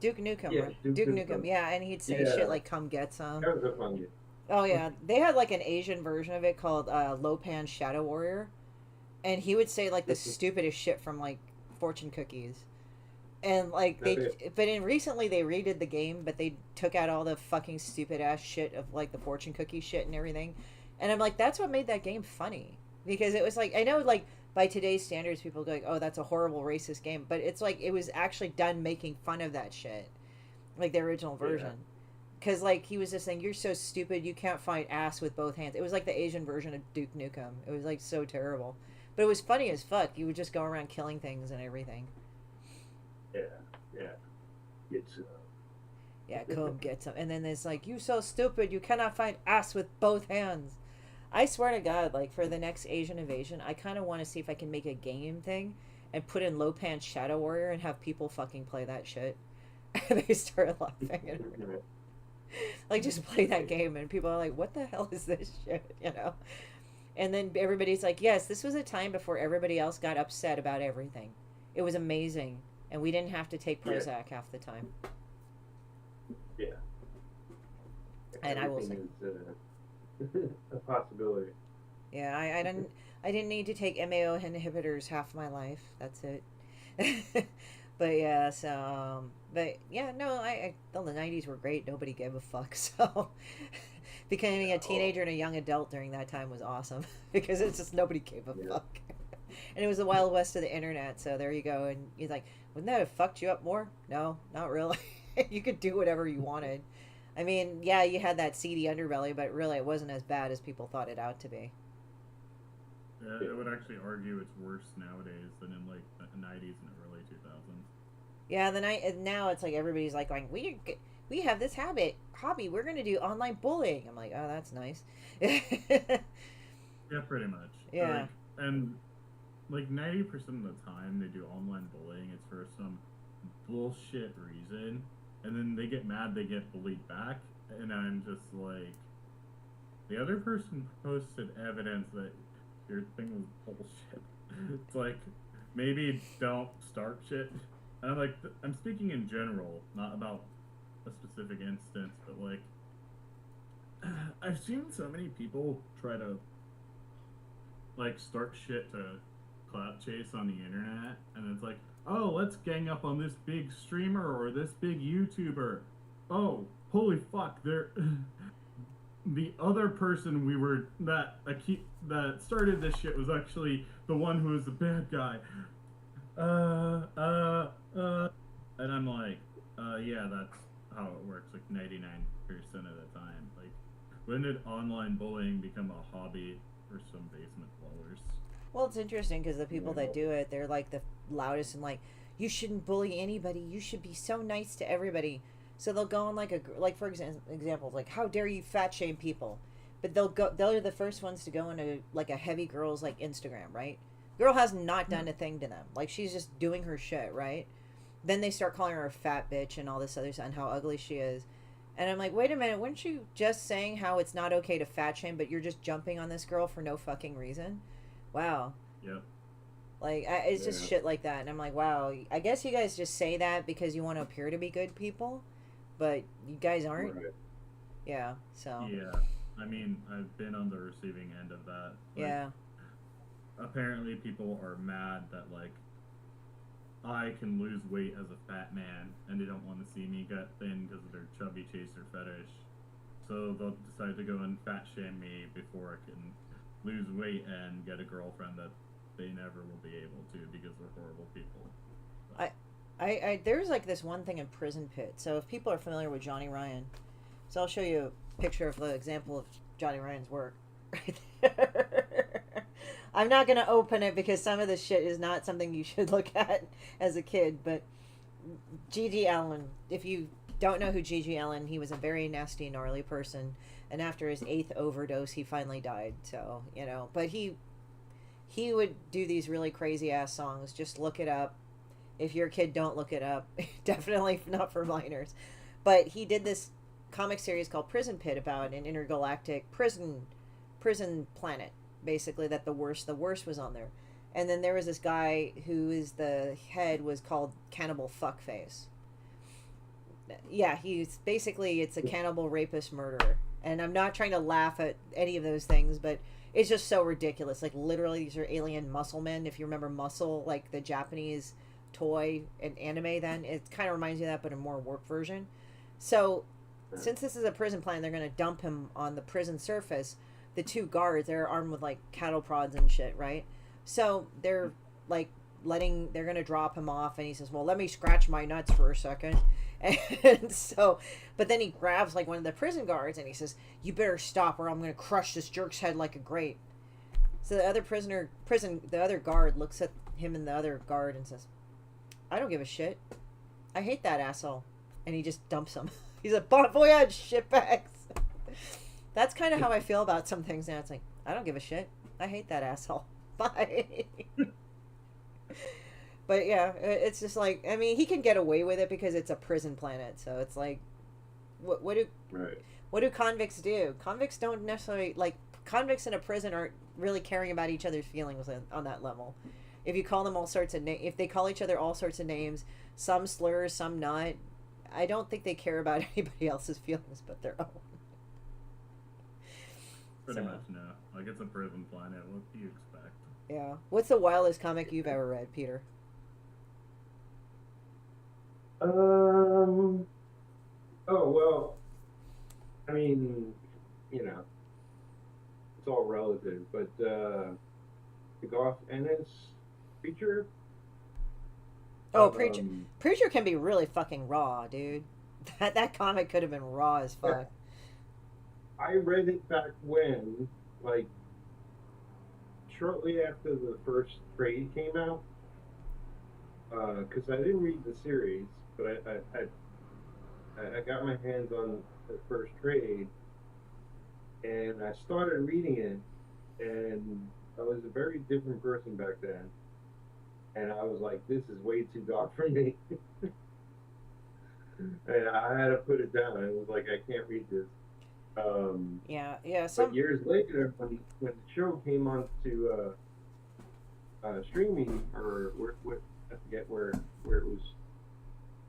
Duke Nukem. Yeah, Right? Duke Duke Nukem. Nukem. Yeah, and he'd say Yeah. shit like, come get some. That was a fun game. Oh, yeah. They had like an Asian version of it called Lopan Shadow Warrior. And he would say like the stupidest shit from like fortune cookies. And like recently they redid the game, but they took out all the fucking stupid ass shit of like the fortune cookie shit and everything. And I'm like, that's what made that game funny. Because it was like, I know like by today's standards people go like, oh, that's a horrible racist game, but it's like it was actually done making fun of that shit. Like the original version. Because like he was just saying, you're so stupid, you can't fight ass with both hands. It was like the Asian version of Duke Nukem. It was like so terrible. But it was funny as fuck. You would just go around killing things and everything. Yeah. It's Yeah, come get some. And then there's like, you so stupid, you cannot fight ass with both hands. I swear to God, like for the next Asian invasion, I kind of want to see if I can make a game thing and put in Lopan Shadow Warrior and have people fucking play that shit. And they start laughing. Like, just play that game and people are like, what the hell is this shit, you know? And then everybody's like, yes, this was a time before everybody else got upset about everything. It was amazing. And we didn't have to take Prozac half the time. Yeah. And I will say, is a possibility. yeah, I didn't need to take MAO inhibitors half my life. That's it. But yeah, so but yeah, no, I thought the 90s were great. Nobody gave a fuck. So becoming a teenager and a young adult during that time was awesome because it's just nobody gave a fuck. And it was the Wild West of the internet. So there you go. And he's like, wouldn't that have fucked you up more? No, not really. You could do whatever you wanted. I mean, yeah, you had that seedy underbelly, but really it wasn't as bad as people thought it out to be. Yeah, I would actually argue it's worse nowadays than in like the 90s and the early 2000s. Yeah, now it's like everybody's like going, we have this hobby. We're gonna do online bullying. I'm like, oh, that's nice. Yeah, pretty much. Yeah. And like 90% of the time they do online bullying, it's for some bullshit reason, and then they get mad, they get bullied back, and I'm just like, the other person posted evidence that your thing was bullshit. It's like, maybe don't start shit. And I'm like, I'm speaking in general, not about a specific instance, but like, I've seen so many people try to like start shit to clout chase on the internet, and it's like, oh, let's gang up on this big streamer or this big YouTuber. Oh, holy fuck, they're the other person that started this shit was actually the one who was the bad guy. And I'm like, yeah, that's how it works, like 99% of the time. Like, when did online bullying become a hobby for some basement dwellers? Well, it's interesting because the people that do it, they're like the loudest and like, you shouldn't bully anybody. You should be so nice to everybody. So they'll go on like for example, like, how dare you fat shame people? But they're the first ones to go into like a heavy girl's like Instagram, right? Girl has not done a thing to them. Like, she's just doing her shit, right? Then they start calling her a fat bitch and all this other stuff and how ugly she is. And I'm like, wait a minute, weren't you just saying how it's not okay to fat shame, but you're just jumping on this girl for no fucking reason? Wow. Yep. Like, it's just shit like that. And I'm like, wow, I guess you guys just say that because you want to appear to be good people, but you guys aren't. Right. Yeah, so. Yeah. I mean, I've been on the receiving end of that. Like, yeah. Apparently people are mad that, like, I can lose weight as a fat man, and they don't want to see me get thin because of their chubby chaser fetish. So they'll decide to go and fat shame me before I can lose weight and get a girlfriend that they never will be able to because they're horrible people. So. I there's like this one thing in Prison Pit. So if people are familiar with Johnny Ryan, so I'll show you a picture of the example of Johnny Ryan's work right there. I'm not going to open it because some of this shit is not something you should look at as a kid, but G.G. Allen, if you don't know who G.G. Allen, he was a very nasty, gnarly person, and after his 8th overdose, he finally died, so, you know, but he would do these really crazy ass songs. Just look it up. If you're a kid, don't look it up. Definitely not for minors. But he did this comic series called Prison Pit about an intergalactic prison planet, basically, that the worst was on there. And then there was this guy who is the head was called Cannibal Fuckface. Yeah, he's basically, it's a cannibal rapist murderer. And I'm not trying to laugh at any of those things, but it's just so ridiculous. Like, literally, these are alien muscle men. If you remember Muscle, like the Japanese toy and anime, then it kind of reminds you of that, but a more warped version. So since this is a prison planet, they're going to dump him on the prison surface. The 2 guards, they're armed with like cattle prods and shit, right? So they're like they're going to drop him off, and he says, well, let me scratch my nuts for a second. And so, but then he grabs like one of the prison guards and he says, you better stop or I'm going to crush this jerk's head like a grape. So the other the other guard looks at him and the other guard and says, I don't give a shit. I hate that asshole. And he just dumps him. He's a bon voyage, shitbags. That's kind of how I feel about some things now. It's like, I don't give a shit. I hate that asshole. Bye. But yeah, it's just like, I mean, he can get away with it because it's a prison planet. So it's like, what do convicts do? Convicts don't necessarily, like, convicts in a prison aren't really caring about each other's feelings on that level. If you call them all sorts of if they call each other all sorts of names, some slurs, some not, I don't think they care about anybody else's feelings but their own. Pretty much, no. Like, it's a prison planet. What do you expect? Yeah. What's the wildest comic you've ever read, Peter? Oh, well, I mean, you know, it's all relative, but the Goth Ennis Preacher. Oh, Preacher can be really fucking raw, dude. That comic could have been raw as fuck. Yeah. I read it back when, like, shortly after the first trade came out, because I didn't read the series, but I got my hands on the first trade, and I started reading it, and I was a very different person back then, and I was like, this is way too dark for me. And I had to put it down. I was like, I can't read this. Yeah. But years later, when the show came on to streaming, or what I forget where it was,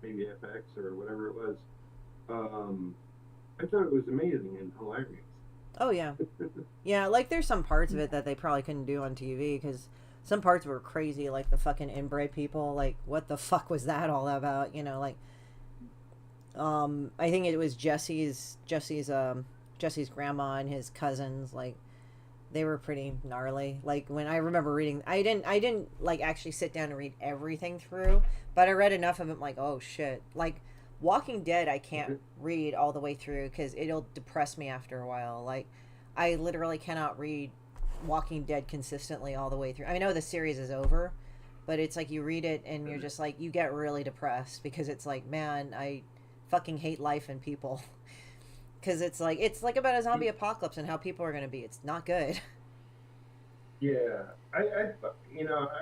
maybe FX or whatever it was. I thought it was amazing and hilarious. Oh yeah, yeah. Like, there's some parts of it that they probably couldn't do on TV because some parts were crazy, like the fucking inbred people. Like, what the fuck was that all about? You know, like, I think it was Jesse's grandma and his cousins. Like, they were pretty gnarly. Like, when I remember reading, I didn't like actually sit down and read everything through, but I read enough of it. Like, oh shit. Like, Walking Dead, I can't read all the way through because it'll depress me after a while. Like, I literally cannot read Walking Dead consistently all the way through. I know the series is over, but it's like you read it and you're just like, you get really depressed because it's like, man, I fucking hate life and people. Because it's like about a zombie apocalypse and how people are going to be. It's not good. Yeah, I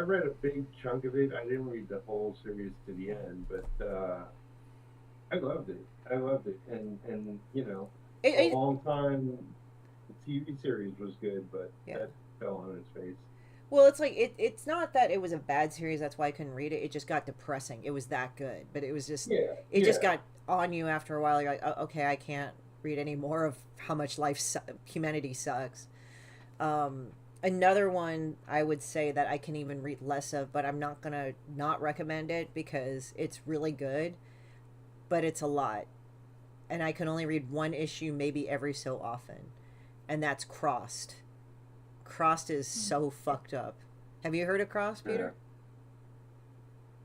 read a big chunk of it. I didn't read the whole series to the end, but I loved it. And you know, a long time the TV series was good, but that fell on its face. Well, it's like it's not that it was a bad series. That's why I couldn't read it. It just got depressing. It was that good, but it was just just got on you after a while. You're like, oh, okay, I can't read any more of how much humanity sucks. Another one I would say that I can even read less of, but I'm not gonna not recommend it because it's really good, but it's a lot, and I can only read one issue maybe every so often, and that's Crossed. Crossed is so fucked up. Have you heard of Crossed, Peter?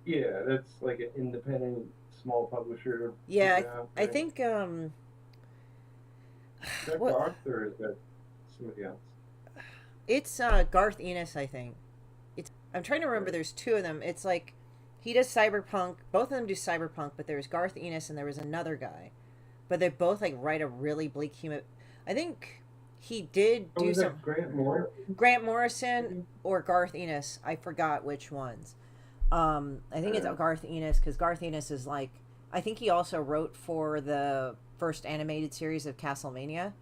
Yeah, that's like an independent small publisher. Yeah, Now, I right? think Is that what Garth or is that somebody else? it's Garth Ennis, I think. I'm trying to remember. Right. There's two of them. It's like he does cyberpunk. Both of them do cyberpunk, but there's Garth Ennis and there was another guy, but they both like write a really bleak human. I think he did Oh, do is some that Grant Moore? Grant Morrison or Garth Ennis. I forgot which ones. I think it's Garth Ennis because Garth Ennis is like, I think he also wrote for the first animated series of Castlevania,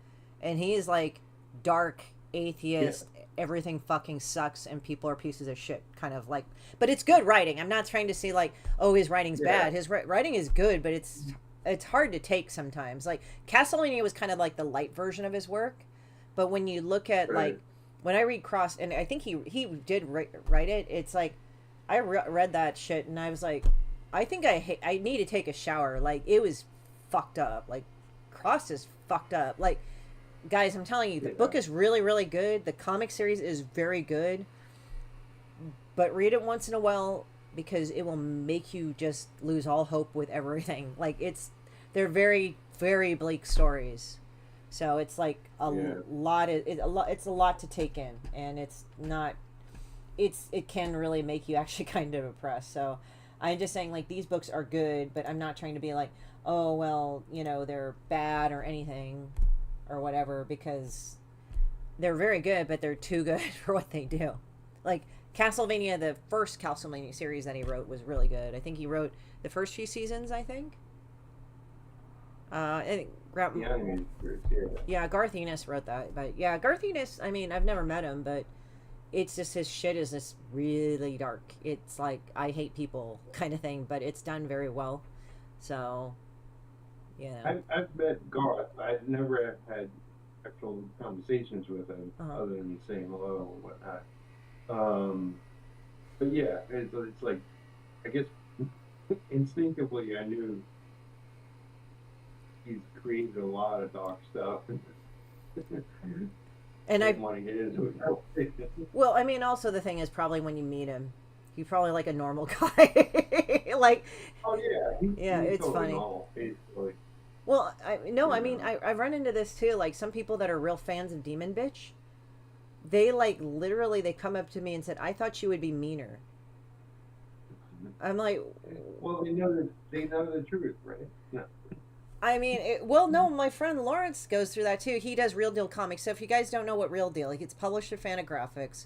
and he is like dark atheist. Everything fucking sucks and people are pieces of shit, kind of like. But it's good writing. I'm not trying to say like, oh, his writing's bad. His writing is good, but it's hard to take sometimes. Like Castlevania was kind of like the light version of his work, but when you look at like when I read Cross, and I think he did write it. It's like I read that shit and I was like, I think I need to take a shower. Like it was fucked up. Like Cross is fucked up. Like guys, I'm telling you, the book is really, really good. The comic series is very good, but read it once in a while because it will make you just lose all hope with everything. Like they're very, very bleak stories. So it's like a lot. It's a lot to take in, and it's not. It can really make you actually kind of depressed. So I'm just saying like these books are good, but I'm not trying to be like, oh well, they're bad or anything or whatever, because they're very good, but they're too good for what they do. Like Castlevania, the first Castlevania series that he wrote was really good. I think he wrote the first few seasons, I think. I think Garth Ennis wrote that. But yeah, Garth Ennis, I mean, I've never met him, but it's just his shit is just really dark. It's like I hate people kind of thing, but it's done very well. So I've met Garth. I've never had actual conversations with him other than saying hello and whatnot. But yeah, it's like, I guess instinctively I knew he's created a lot of dark stuff. And I want to get into it. Well, I mean, also the thing is probably when you meet him, he's probably like a normal guy. Like, oh yeah, it's totally funny. Normal, basically. Well, I mean, I've run into this too. Like some people that are real fans of Demon Bitch, they like literally they come up to me and said, "I thought you would be meaner." I'm like, well, they know the truth, right? No. I mean, no, my friend Lawrence goes through that too. He does Real Deal Comics. So if you guys don't know what Real Deal, like it's published at Fantagraphics,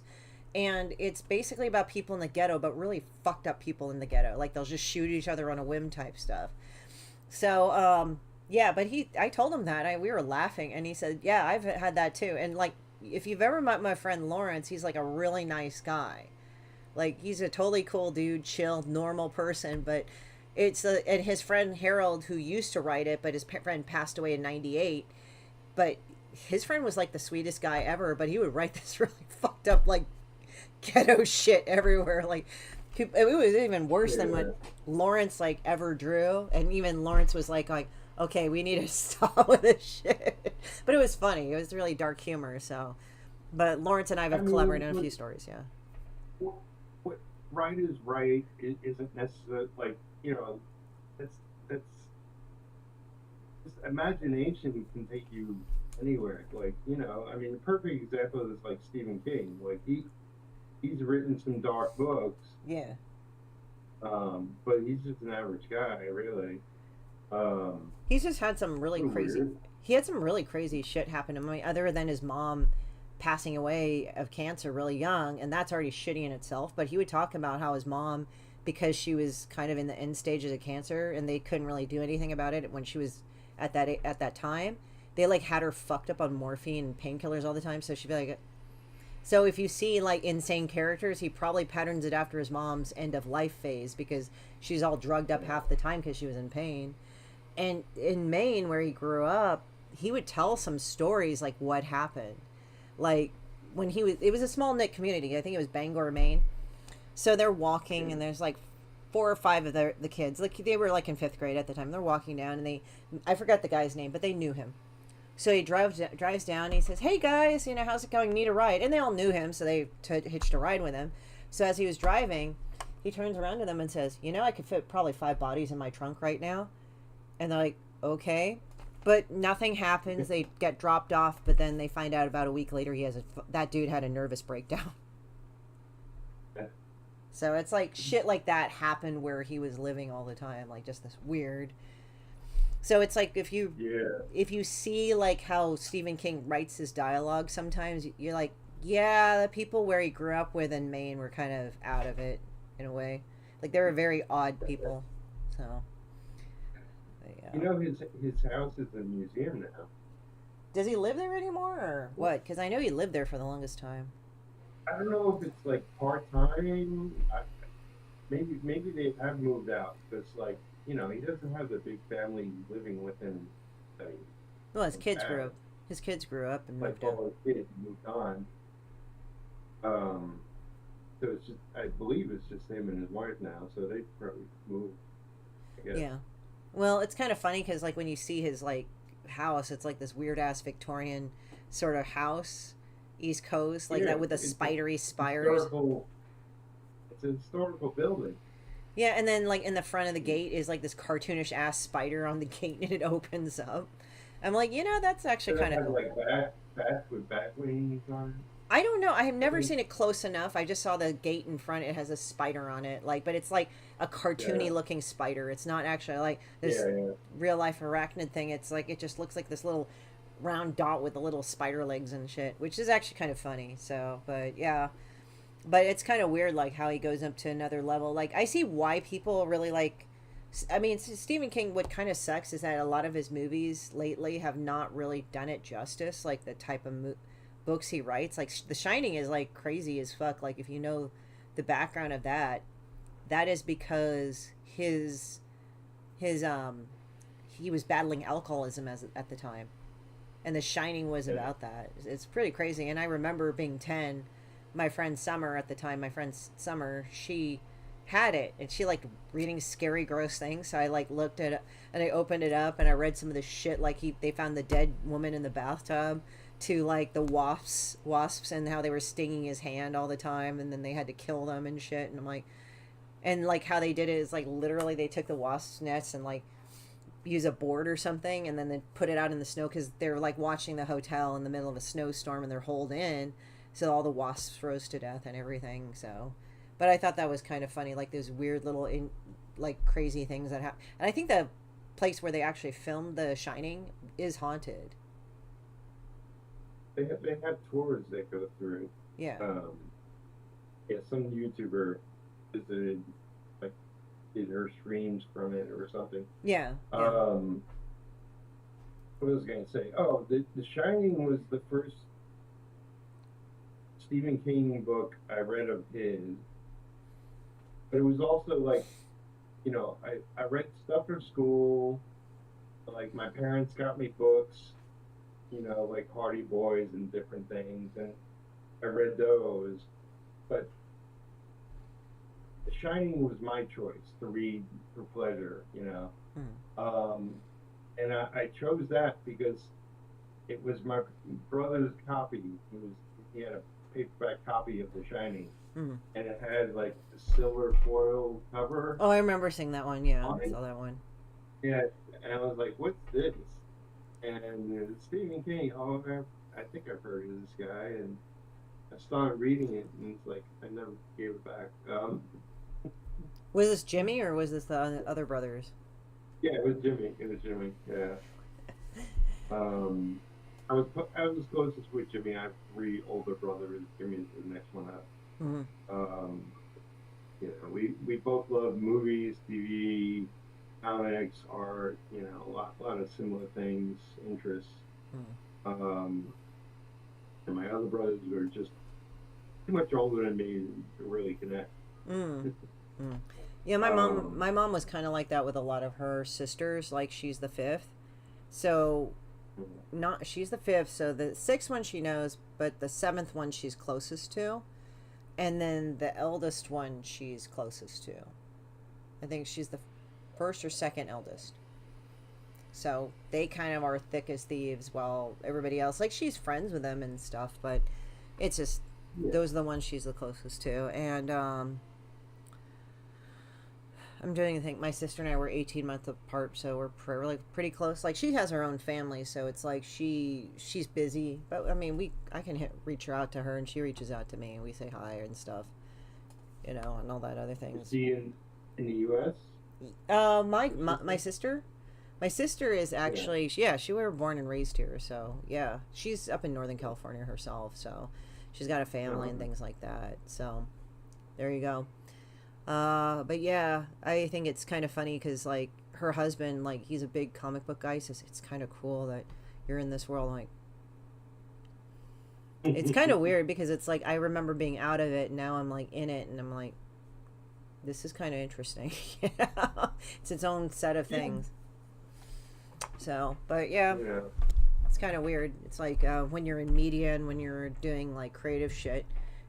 and it's basically about people in the ghetto, but really fucked up people in the ghetto. Like they'll just shoot each other on a whim type stuff. So, yeah, but I told him that we were laughing, and he said, "Yeah, I've had that too." And like, if you've ever met my friend Lawrence, he's like a really nice guy. Like he's a totally cool dude, chill, normal person, but. And his friend Harold, who used to write it, but his friend passed away in '98. But his friend was like the sweetest guy ever. But he would write this really fucked up, like ghetto shit everywhere. Like it was even worse than what Lawrence like ever drew. And even Lawrence was like, okay, we need to stop with this shit. But it was funny. It was really dark humor. So, but Lawrence and I have collaborated on a few stories. Yeah. What right is right isn't necessarily like. That's just imagination can take you anywhere. Like, I mean, the perfect example is like Stephen King. Like he's written some dark books. Yeah. But he's just an average guy, really. He's just had some really crazy. Weird. He had some really crazy shit happen to him. Other than his mom passing away of cancer really young, and that's already shitty in itself. But he would talk about how his mom. Because she was kind of in the end stages of cancer and they couldn't really do anything about it when she was at that time, they like had her fucked up on morphine and painkillers all the time. So she'd be like, so if you see like insane characters, he probably patterns it after his mom's end of life phase because she's all drugged up half the time because she was in pain. And in Maine, where he grew up, he would tell some stories like what happened. Like when it was a small knit community. I think it was Bangor, Maine. So they're walking, and there's like 4 or 5 of the kids. Like they were like in 5th grade at the time. They're walking down, and I forgot the guy's name, but they knew him. So he drives down. And he says, "Hey guys, you know, how's it going? Need a ride?" And they all knew him, so they hitched a ride with him. So as he was driving, he turns around to them and says, "You know, I could fit probably 5 bodies in my trunk right now." And they're like, "Okay," but nothing happens. They get dropped off, but then they find out about a week later that dude had a nervous breakdown. So it's like shit like that happened where he was living all the time, like just this weird. So it's like if you see like how Stephen King writes his dialogue, sometimes you're like, yeah, the people where he grew up with in Maine were kind of out of it in a way. Like they were very odd people. So yeah. You know, his house is a museum now. Does he live there anymore or what? Because I know he lived there for the longest time. I don't know if it's like part-time. Maybe they have moved out because, like, you know, he doesn't have the big family living with him. Well, his kids grew up. His kids grew up and moved out. All his kids moved on. So it's just, I believe it's just him and his wife now. So they probably moved. I guess. Yeah. Well, it's kind of funny because, like, when you see his like house, it's like this weird ass Victorian sort of house, East Coast, like that with the spidery spires. It's a historical building. Yeah, and then like in the front of the gate is like this cartoonish ass spider on the gate, and it opens up. I'm like, you know, that's actually kind of cool. Like bat with bat wings on it. I don't know. I have never seen it close enough. I just saw the gate in front. It has a spider on it, like, but it's like a cartoony looking spider. It's not actually like this real life arachnid thing. It's like it just looks like this little round dot with the little spider legs and shit, which is actually kind of funny. So, but yeah. But it's kind of weird, like, how he goes up to another level. Like, I see why people really like... I mean, Stephen King, what kind of sucks is that a lot of his movies lately have not really done it justice, like, the type of books he writes. Like, The Shining is, like, crazy as fuck. Like, if you know the background of that, that is because he was battling alcoholism at the time. And The Shining was about that. It's pretty crazy. And I remember being 10... my friend Summer, she had it, and she liked reading scary, gross things. So I like looked at it, and I opened it up, and I read some of the shit. Like they found the dead woman in the bathtub, to like the wasps, and how they were stinging his hand all the time, and then they had to kill them and shit. And I'm like, and like how they did it is like literally they took the wasp nets and like use a board or something, and then they put it out in the snow because they're like watching the hotel in the middle of a snowstorm, and they're holed in. So all the wasps froze to death and everything. So, but I thought that was kind of funny, like those weird little, like crazy things that happen. And I think the place where they actually filmed The Shining is haunted. They have tours they go through. Yeah. Some YouTuber visited, like, did her streams from it or something. Yeah. What was I gonna say? Oh, The Shining was the first Stephen King book I read of his, but it was also like, you know, I read stuff for school, like my parents got me books, you know, like Hardy Boys and different things, and I read those, but The Shining was my choice to read for pleasure, you know. And I chose that because it was my brother's copy. He had a paperback copy of The Shining, and it had like a silver foil cover. Oh, I remember seeing that one. Yeah, I saw that one. Yeah, and I was like, "What's this?" And Stephen King. Oh, I think I've heard of this guy, and I started reading it, and it's like I never gave it back. Was this Jimmy or was this the other brothers? Yeah, it was Jimmy. Yeah. I was closest with Jimmy. I have 3 older brothers. Jimmy's the next one up. You know, we both love movies, TV, comics, art. You know, a lot of similar things, interests. And my other brothers were just too much older than me to really connect. Yeah, my mom was kind of like that with a lot of her sisters. Like she's the 5th, so. She's the 5th, so the 6th one she knows, but the 7th one she's closest to, and then the eldest one she's closest to. I think she's the 1st or 2nd eldest. So they kind of are thick as thieves while everybody else, like, she's friends with them and stuff, but it's just, those are the ones she's the closest to. And I'm doing, I think my sister and I were 18 months apart, so we're pretty close. Like, she has her own family, so it's like she's busy, but I mean, I can reach her out to her, and she reaches out to me, and we say hi and stuff, and all that other things. Is she in the U.S.? My sister. My sister is actually, she was born and raised here, so yeah, she's up in Northern California herself, so she's got a family and things like that. So there you go. But yeah, I think it's kind of funny because, like, her husband, like, he's a big comic book guy, says it's kind of cool that you're in this world. Like, it's kind of weird because it's like I remember being out of it, and now I'm like in it, and I'm like, this is kind of interesting. It's its own set of things. So, but yeah, it's kind of weird. It's like when you're in media and when you're doing like creative shit,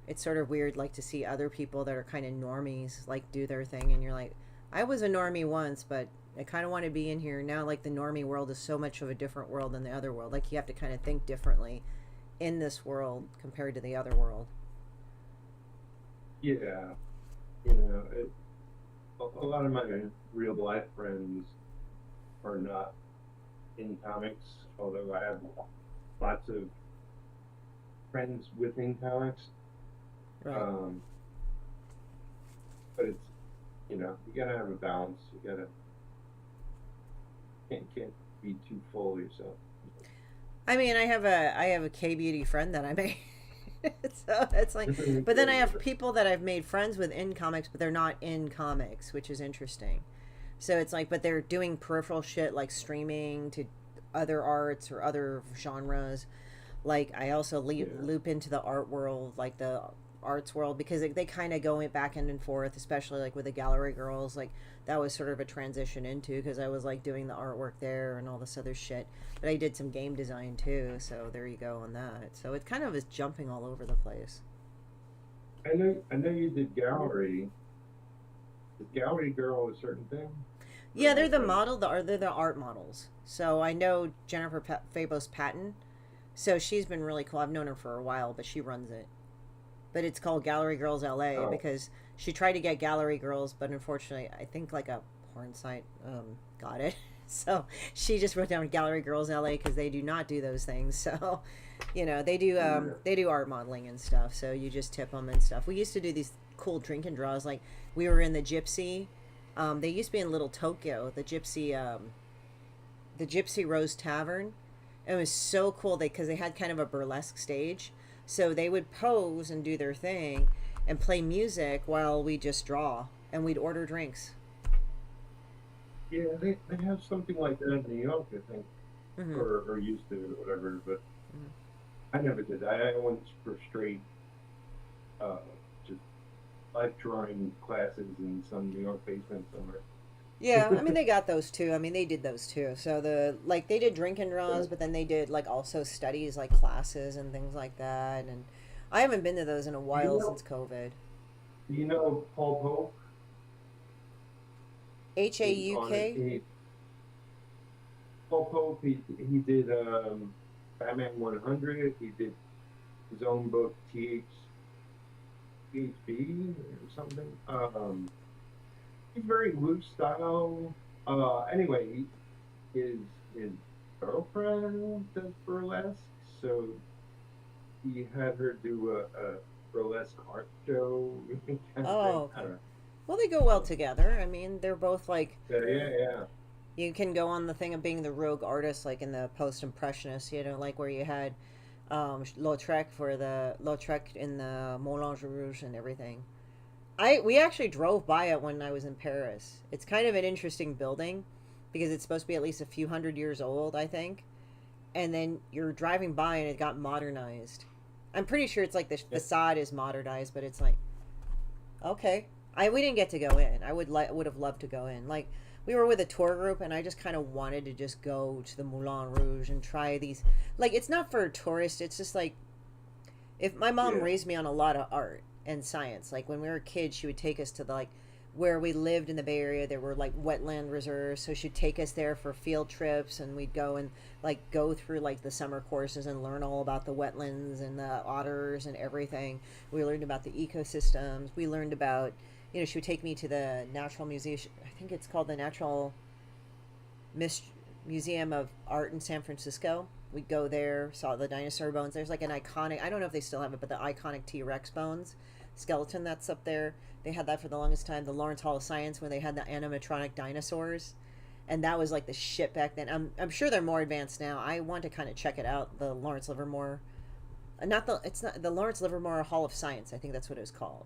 it's sort of weird, like, to see other people that are kind of normies, like, do their thing, and you're like, I was a normie once, but I kind of want to be in here now. Like, the normie world is so much of a different world than the other world. Like, you have to kind of think differently in this world compared to the other world. Yeah, a lot of my real life friends are not in comics, although I have lots of friends within comics. Right. But it's, you gotta have a balance. You gotta can't be too full of yourself. I mean, I have a K-beauty friend that I made. So it's like, but then I have people that I've made friends with in comics, but they're not in comics, which is interesting. So it's like, but they're doing peripheral shit like streaming to other arts or other genres. Like, I also loop into the art world, like the arts world, because they kind of go back and forth, especially like with the Gallery Girls. Like, that was sort of a transition into, because I was like doing the artwork there and all this other shit, but I did some game design too, so there you go on that. So it kind of is jumping all over the place. I know you did gallery. Is Gallery Girl a certain thing? Yeah, they're the model, they're the art models. So I know Jennifer Fabos Patton, so she's been really cool. I've known her for a while, but she runs it. But it's called Gallery Girls LA because she tried to get Gallery Girls, but unfortunately, I think like a porn site got it. So she just wrote down Gallery Girls LA because they do not do those things. So, they do art modeling and stuff. So you just tip them and stuff. We used to do these cool drink and draws. Like, we were in the Gypsy. They used to be in Little Tokyo, the Gypsy Rose Tavern. It was so cool because they had kind of a burlesque stage. So they would pose and do their thing and play music while we just draw, and we'd order drinks. Yeah, they have something like that in New York, I think, or used to, or whatever, but I never did. I went for straight just life drawing classes in some New York basement somewhere. Yeah, I mean, they got those too. I mean, they did those too. So they did drink and draws, but then they did like also studies, like classes and things like that. And I haven't been to those in a while since COVID. Do you know Paul Pope? HAUK? Paul Pope, he did Batman 100. He did his own book, THB or something. He's very loose style. Anyway, his girlfriend does burlesque, so he had her do a burlesque art show. Oh, okay. Well, they go well together. I mean, they're both like... Yeah. You can go on the thing of being the rogue artist, like in the post-impressionist, like where you had Lautrec in the Moulin Rouge and everything. We actually drove by it when I was in Paris. It's kind of an interesting building because it's supposed to be at least a few hundred years old, I think. And then you're driving by and it got modernized. I'm pretty sure it's like the facade is modernized, but it's like, okay. We didn't get to go in. I would have loved to go in. Like, we were with a tour group and I just kind of wanted to just go to the Moulin Rouge and try these. Like, it's not for tourists. It's just like, if my mom raised me on a lot of art and science. Like, when we were kids, she would take us to where we lived in the Bay Area, there were like wetland reserves, so she'd take us there for field trips, and we'd go and like go through like the summer courses and learn all about the wetlands and the otters and everything. We learned about the ecosystems. We learned about, you know, she would take me to the Natural Museum. I think it's called the Natural Museum of Art in San Francisco. We'd go there, saw the dinosaur bones. There's like an iconic, I don't know if they still have it, but the iconic T-Rex bones skeleton that's up there. They had that for the longest time. The Lawrence Hall of Science, when they had the animatronic dinosaurs, and that was like the shit back then. I'm sure they're more advanced now. I want to kind of check it out. The Lawrence Livermore, it's not the Lawrence Livermore Hall of Science. I think that's what it was called.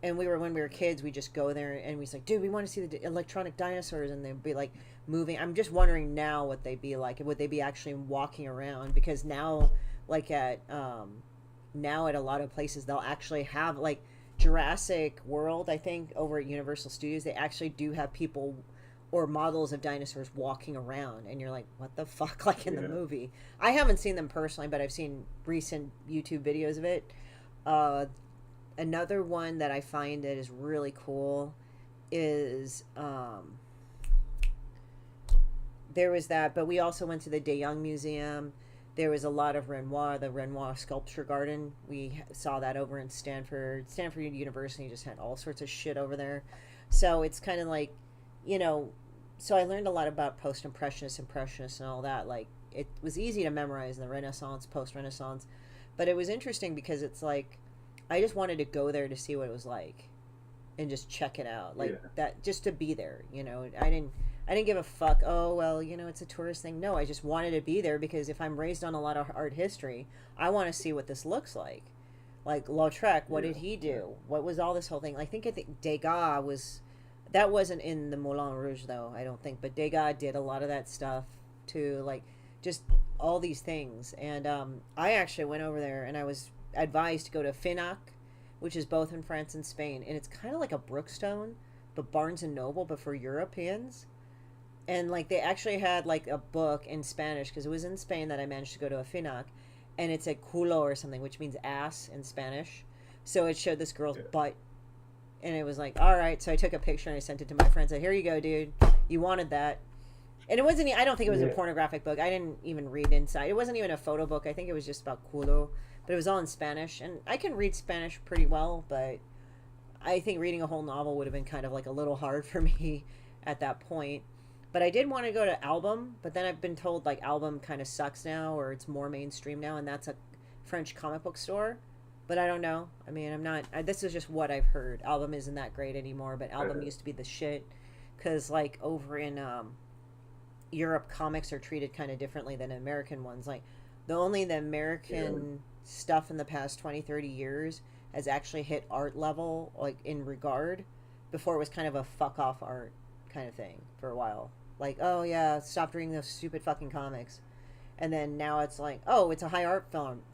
And when we were kids, we just go there and we was like, dude, we want to see the electronic dinosaurs, and they'd be like moving. I'm just wondering now what they'd be like. Would they be actually walking around? Because now, like at a lot of places, they'll actually have like Jurassic World, I think, over at Universal Studios, they actually do have people or models of dinosaurs walking around, and you're like, what the fuck, like in the movie. I haven't seen them personally, but I've seen recent YouTube videos of it. Another one that I find that is really cool is there was that, but we also went to the De Young Museum. There was a lot of Renoir, the Renoir Sculpture Garden. We saw that over in Stanford. Stanford University just had all sorts of shit over there. So it's kind of like, you know, so I learned a lot about post-impressionists, impressionists, and all that. Like, it was easy to memorize in the Renaissance, post-Renaissance. But it was interesting because it's like, I just wanted to go there to see what it was like and just check it out. Like, that, just to be there, you know. I didn't give a fuck, oh, well, you know, it's a tourist thing. No, I just wanted to be there because if I'm raised on a lot of art history, I want to see what this looks like. Like, Lautrec, what did he do? What was all this whole thing? I think Degas was, that wasn't in the Moulin Rouge, though, I don't think. But Degas did a lot of that stuff, too. Like, just all these things. And I actually went over there, and I was advised to go to Finac, which is both in France and Spain. And it's kind of like a Brookstone, but Barnes & Noble, but for Europeans. And, like, they actually had, like, a book in Spanish, because it was in Spain that I managed to go to a Finac, and it's a culo or something, which means ass in Spanish. So it showed this girl's butt, and it was like, all right. So I took a picture, and I sent it to my friends. Said, here you go, dude. You wanted that. And it wasn't, I don't think it was a pornographic book. I didn't even read inside. It wasn't even a photo book. I think it was just about culo, but it was all in Spanish. And I can read Spanish pretty well, but I think reading a whole novel would have been kind of, like, a little hard for me at that point. But I did want to go to Album, but then I've been told, like, Album kind of sucks now, or it's more mainstream now, and that's a French comic book store. But I don't know. I mean, this is just what I've heard. Album isn't that great anymore, but Album used to be the shit. Because, like, over in Europe, comics are treated kind of differently than American ones. Like, the American stuff in the past 20, 30 years has actually hit art level, like, in regard. Before it was kind of a fuck-off art kind of thing for a while. Like, oh yeah, stop reading those stupid fucking comics. And then now it's like, oh, it's a high art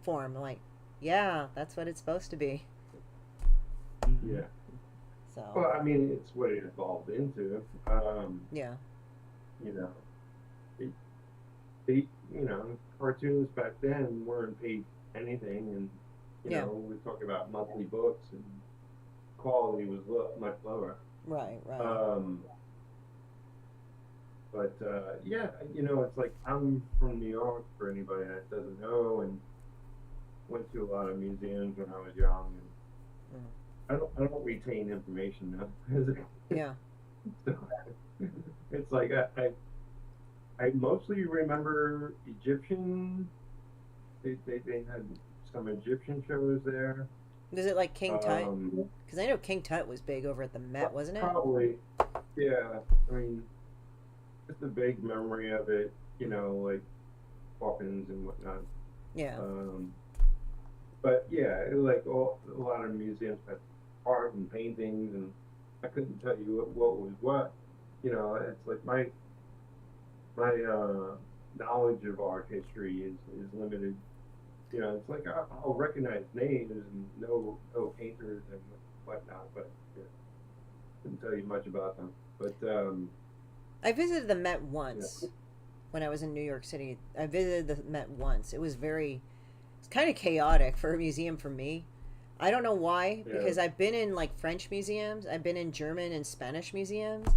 form. Like, yeah, that's what it's supposed to be. Yeah. So. Well, I mean, it's what it evolved into. Yeah. You know, you know, cartoons back then weren't paid anything, and you know, we talk about monthly books, and quality was much lower. Right. But, yeah, you know, it's like, I'm from New York, for anybody that doesn't know, and went to a lot of museums when I was young, and I don't retain information now. Yeah. So, it's like, I mostly remember Egyptian, they had some Egyptian shows there. Was it like King Tut? Because I know King Tut was big over at the Met, wasn't it? Probably, yeah. I mean, just a vague memory of it, you know, like coffins and whatnot. Yeah. But yeah, it was like a lot of museums had art and paintings, and I couldn't tell you what was what. You know, it's like my knowledge of art history is limited. You know, it's like I'll recognize names and know painters and whatnot, but yeah, couldn't tell you much about them. But I visited the Met once when I was in New York City. I visited the Met once. It's kind of chaotic for a museum for me. I don't know why, Yeah. because I've been in like French museums, I've been in German and Spanish museums.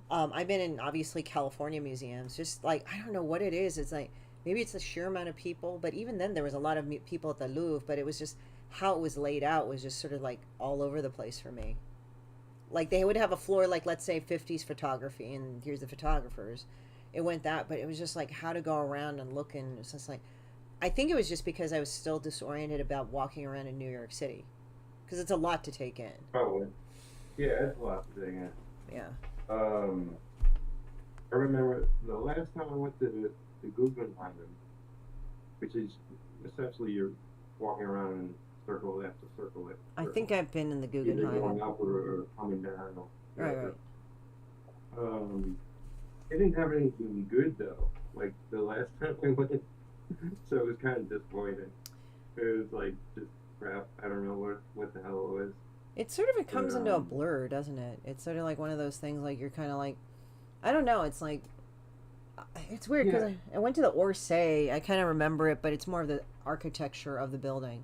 I've been in obviously California museums. Just like I don't know what it is. It's like maybe it's the sheer amount of people, but even then there was a lot of people at the Louvre. But it was just how it was laid out was just sort of like all over the place for me. Like they would have a floor like let's say 50s photography, and here's the photographers. It went that, but it was just like how to go around and look, and it's just like I think it was just because I was still disoriented about walking around in New York City because it's a lot to take in. Probably. Yeah, it's a lot to take in. Yeah. I remember the last time I went to the Guggenheim, which is essentially you're walking around in circle after circle after I circle. think I've been in the Either going Guggenheim. up or coming down. Or Right. It didn't have anything good though. Like the last time we went, so it was kind of disappointing. It was like just crap. I don't know what the hell it was. It sort of comes into a blur, doesn't it? It's sort of like one of those things like you're kind of like, I don't know. It's like, it's weird because I went to the Orsay. I kind of remember it, but it's more of the architecture of the building.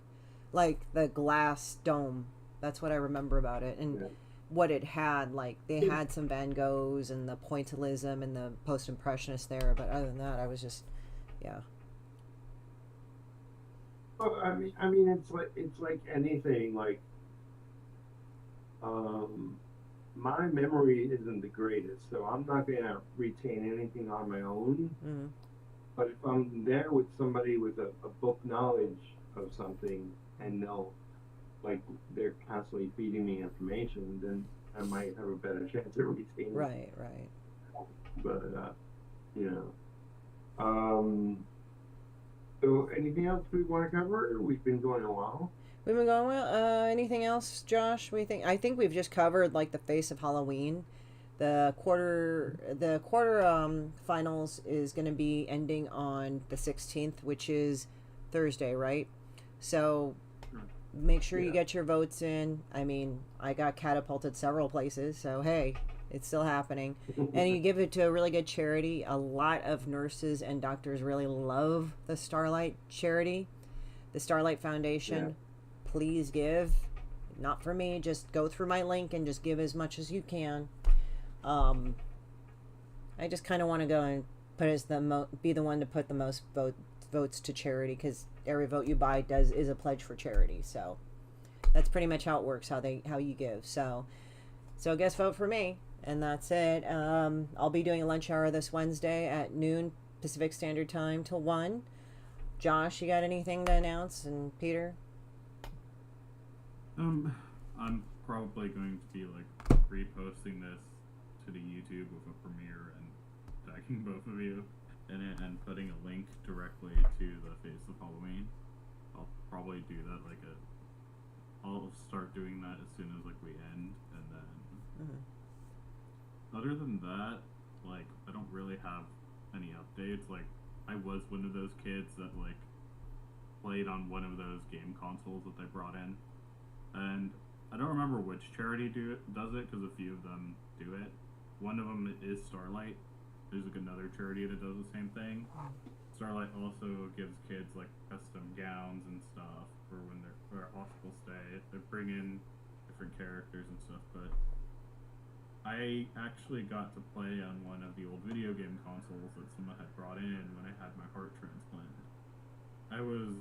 Like the glass dome. That's what I remember about it. And what it had, like they had some Van Goghs and the pointillism and the post-impressionists there. But other than that, I was just, yeah. Well, I mean, it's like anything. Like, my memory isn't the greatest, so I'm not gonna retain anything on my own. Mm-hmm. But if I'm there with somebody with a book knowledge of something, and they're constantly feeding me information, then I might have a better chance of retaining. Right. But so anything else we want to cover? We've been going a while. We've been going well. Anything else, Josh? What do you think? I think we've just covered like the face of Halloween. The quarter finals is going to be ending on the 16th, which is Thursday, right? So make sure you get your votes in. I mean, I got catapulted several places, so hey, it's still happening. And you give it to a really good charity. A lot of nurses and doctors really love the Starlight charity, the Starlight Foundation. Yeah. Please give. Not for me, just go through my link and just give as much as you can. I just kind of want to go and be the one to put the most votes to charity, because every vote you buy is a pledge for charity. So that's pretty much how it works, how you give. So I guess vote for me, and that's it. I'll be doing a lunch hour this Wednesday at noon Pacific Standard Time till 1. Josh, you got anything to announce? And Peter? I'm probably going to be like reposting this to the YouTube with a premiere and tagging both of you in it and putting a link directly to the Face of Halloween. I'll probably do that I'll start doing that as soon as we end, and then other than that, I don't really have any updates. I was one of those kids that played on one of those game consoles that they brought in. And I don't remember which charity does it, because a few of them do it. One of them is Starlight. There's another charity that does the same thing. Starlight also gives kids custom gowns and stuff for when they're for hospital stay. They bring in different characters and stuff. But I actually got to play on one of the old video game consoles that someone had brought in when I had my heart transplant. I was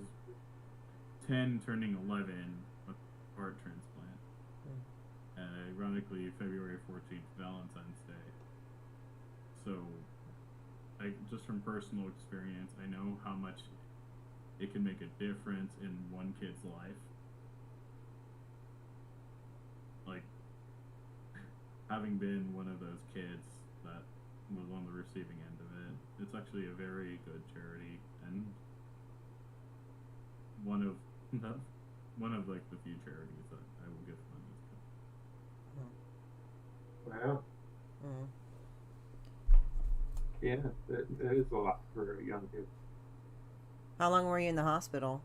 10 turning 11 with heart transplant. Ironically, February 14th, Valentine's Day. So, just from personal experience, I know how much it can make a difference in one kid's life. Having been one of those kids that was on the receiving end of it, it's actually a very good charity, and one of the few charities that I will give money to. Wow. Yeah, that is a lot for a young kid. How long were you in the hospital?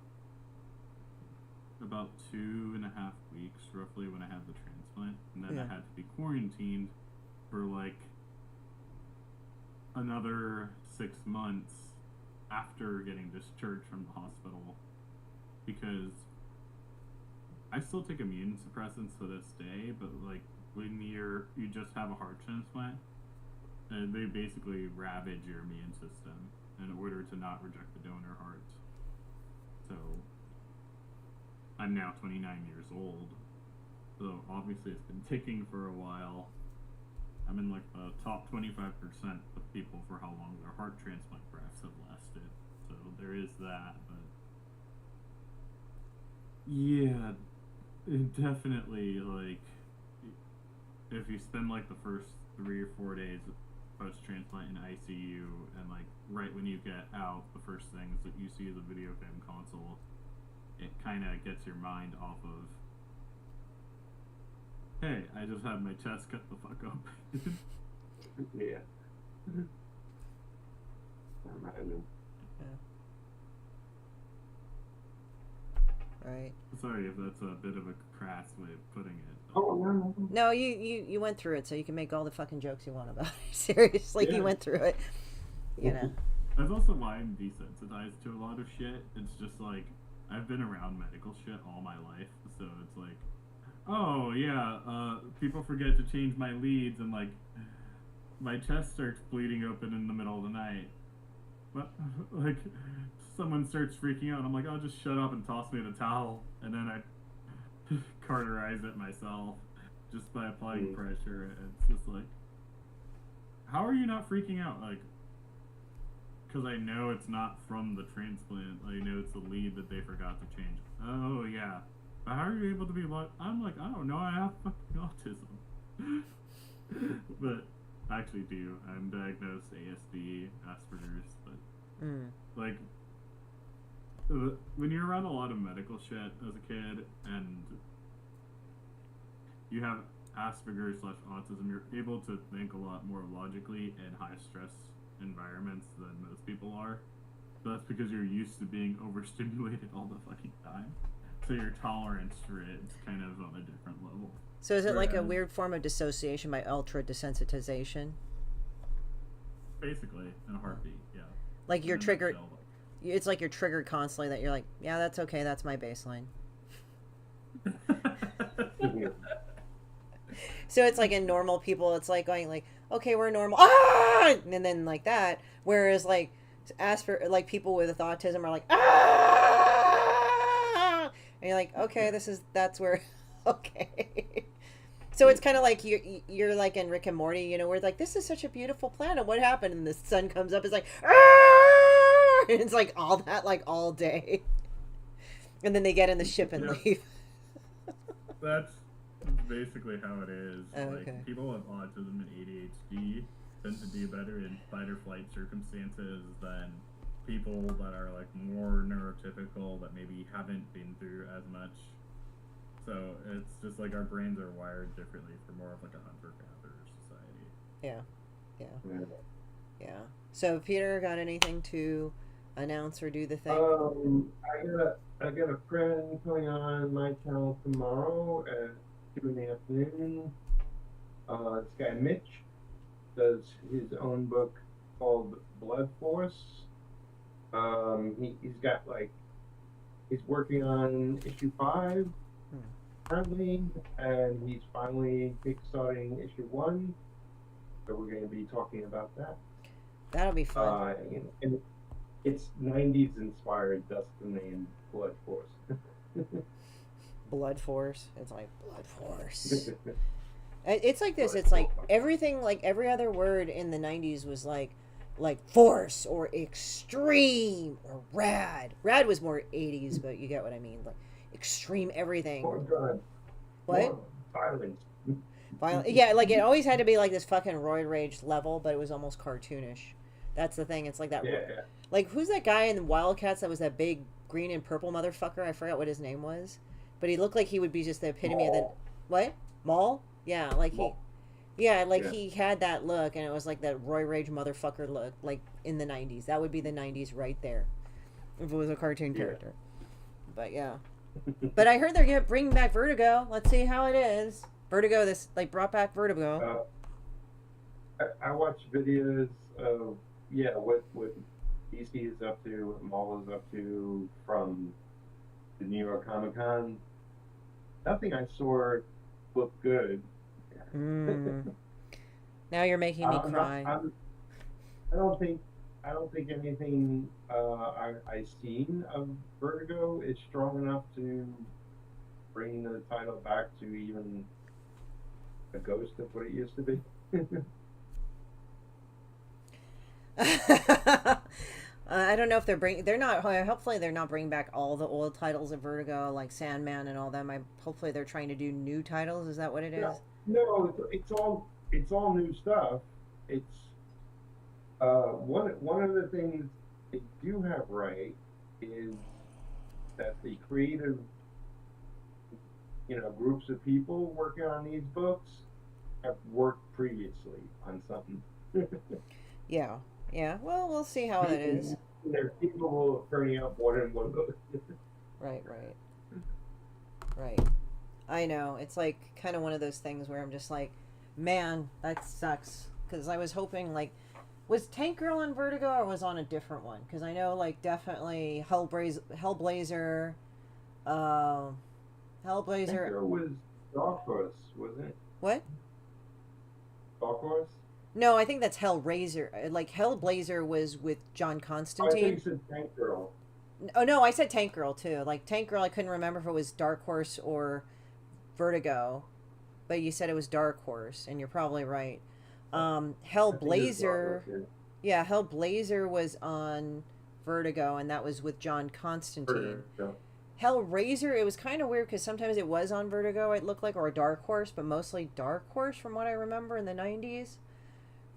About 2.5 weeks, roughly, when I had the transplant, and then I had to be quarantined for another 6 months after getting discharged from the hospital, because I still take immune suppressants to this day, but like when you just have a heart transplant, they basically ravage your immune system in order to not reject the donor heart. So I'm now 29 years old, so obviously it's been ticking for a while. I'm in like the top 25% of people for how long their heart transplant grafts have lasted. So there is that, but yeah, it definitely, like, if you spend like the first 3 or 4 days post-transplant in ICU, and like right when you get out, the first things that you see is a video game console, it kind of gets your mind off of, hey, I just had my chest cut the fuck up. Yeah. Right. Sorry if that's a bit of a crass way of putting it. Oh, no. No, you went through it, so you can make all the fucking jokes you want about it. Seriously, Yeah. You went through it. You know. That's also why I'm desensitized to a lot of shit. It's just like, I've been around medical shit all my life, so it's like, oh yeah, people forget to change my leads, and like, my chest starts bleeding open in the middle of the night. But like, someone starts freaking out, and I'm like, oh, just shut up and toss me the towel, and then I cauterize it myself just by applying pressure. It's just like, how are you not freaking out? Like, because I know it's not from the transplant. I know it's the lead that they forgot to change. Oh yeah, but how are you able to be like? I'm like, I don't know. I have fucking autism. But I actually do. I'm diagnosed ASD, Asperger's, but like, when you're around a lot of medical shit as a kid, and you have Asperger's/autism, you're able to think a lot more logically in high stress environments than most people are. So that's because you're used to being overstimulated all the fucking time. So your tolerance for it's kind of on a different level. So is it like a weird form of dissociation by ultra desensitization? Basically, in a heartbeat, yeah. Like you're triggered. It's like you're triggered constantly. That you're like, yeah, that's okay. That's my baseline. So it's like in normal people, it's like going like, okay, we're normal, and then like that. Whereas like like people with autism are like, and you're like, okay, that's where, okay. So it's kind of like you're like in Rick and Morty, you know, where it's like, this is such a beautiful planet. What happened? And the sun comes up. It's like, and it's like all that, like all day. And then they get in the ship and leave. That's basically how it is. Okay. Like, people with autism and ADHD tend to do better in fight or flight circumstances than people that are like more neurotypical, that maybe haven't been through as much. So it's just like our brains are wired differently for more of like a hunter-gatherer society. Yeah. So Peter, got anything to announce or do the thing? I got a friend coming on my channel tomorrow at 2 in the afternoon. This guy Mitch does his own book called Blood Force. He's got like, he's working on issue 5 currently, and he's finally kickstarting issue 1. So we're going to be talking about that. That'll be fun. And it's 90s inspired, thus the name Blood Force. Blood Force. It's like Blood Force. It's like this. It's like everything, like every other word in the 90s was like force or extreme or rad. Rad was more 80s, but you get what I mean. Like extreme everything. More drugs. What? More violence. Yeah, like it always had to be like this fucking roid rage level, but it was almost cartoonish. That's the thing. It's like that. Yeah. Like, who's that guy in Wildcats that was that big green and purple motherfucker? I forgot what his name was, but he looked like he would be just the epitome of the what? Maul? Yeah, like Maul. He had that look, and it was like that Roy Rage motherfucker look, like in the 90s. That would be the 90s right there, if it was a cartoon character. But yeah. But I heard they're gonna bring back Vertigo. Let's see how it is. Vertigo, this like brought back Vertigo. I watch videos of what DC is up to, what Maul is up to from the New York Comic Con, nothing I saw looked good. Mm. Now you're making me cry. I don't think anything I seen of Vertigo is strong enough to bring the title back to even a ghost of what it used to be. I don't know if they're not, hopefully they're not bringing back all the old titles of Vertigo, like Sandman and all them. Hopefully they're trying to do new titles. Is that what it is? No, it's all new stuff. It's one of the things they do have right is that the creative, groups of people working on these books have worked previously on something. Yeah. Yeah. Well, we'll see how that is. They're capable of turning out more than one book. Right. I know. It's like kind of one of those things where I'm just like, man, that sucks. Because I was hoping, like, was Tank Girl on Vertigo or was on a different one? Because I know, like, definitely Hellblazer. Tank Girl was Dark Horse, wasn't it? What? Dark Horse? No, I think that's Hellraiser. Like, Hellblazer was with John Constantine. Oh, I think you said Tank Girl. Oh, no, I said Tank Girl, too. Like, Tank Girl, I couldn't remember if it was Dark Horse or Vertigo. But you said it was Dark Horse, and you're probably right. Hellblazer... Yeah, Hellblazer was on Vertigo, and that was with John Constantine. Hellraiser, it was kind of weird, because sometimes it was on Vertigo, it looked like, or a Dark Horse, but mostly Dark Horse, from what I remember, in the 90s.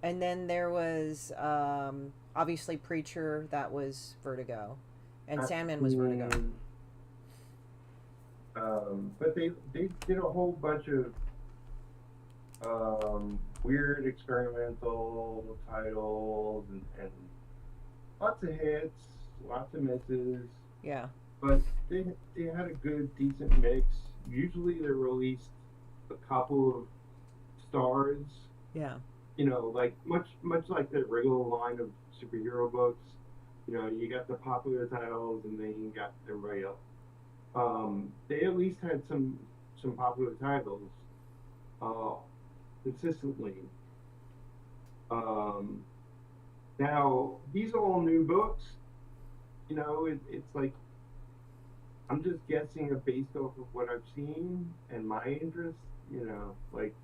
And then there was, obviously, Preacher, that was Vertigo. And Sandman was Vertigo. But they did a whole bunch of weird experimental titles and lots of hits, lots of misses. Yeah. But they had a good, decent mix. Usually they released a couple of stars. Yeah. Like much like the regular line of superhero books. You got the popular titles and then you got everybody else. They at least had some popular titles consistently. Now these are all new books. It's like I'm just guessing based off of what I've seen and my interest. Like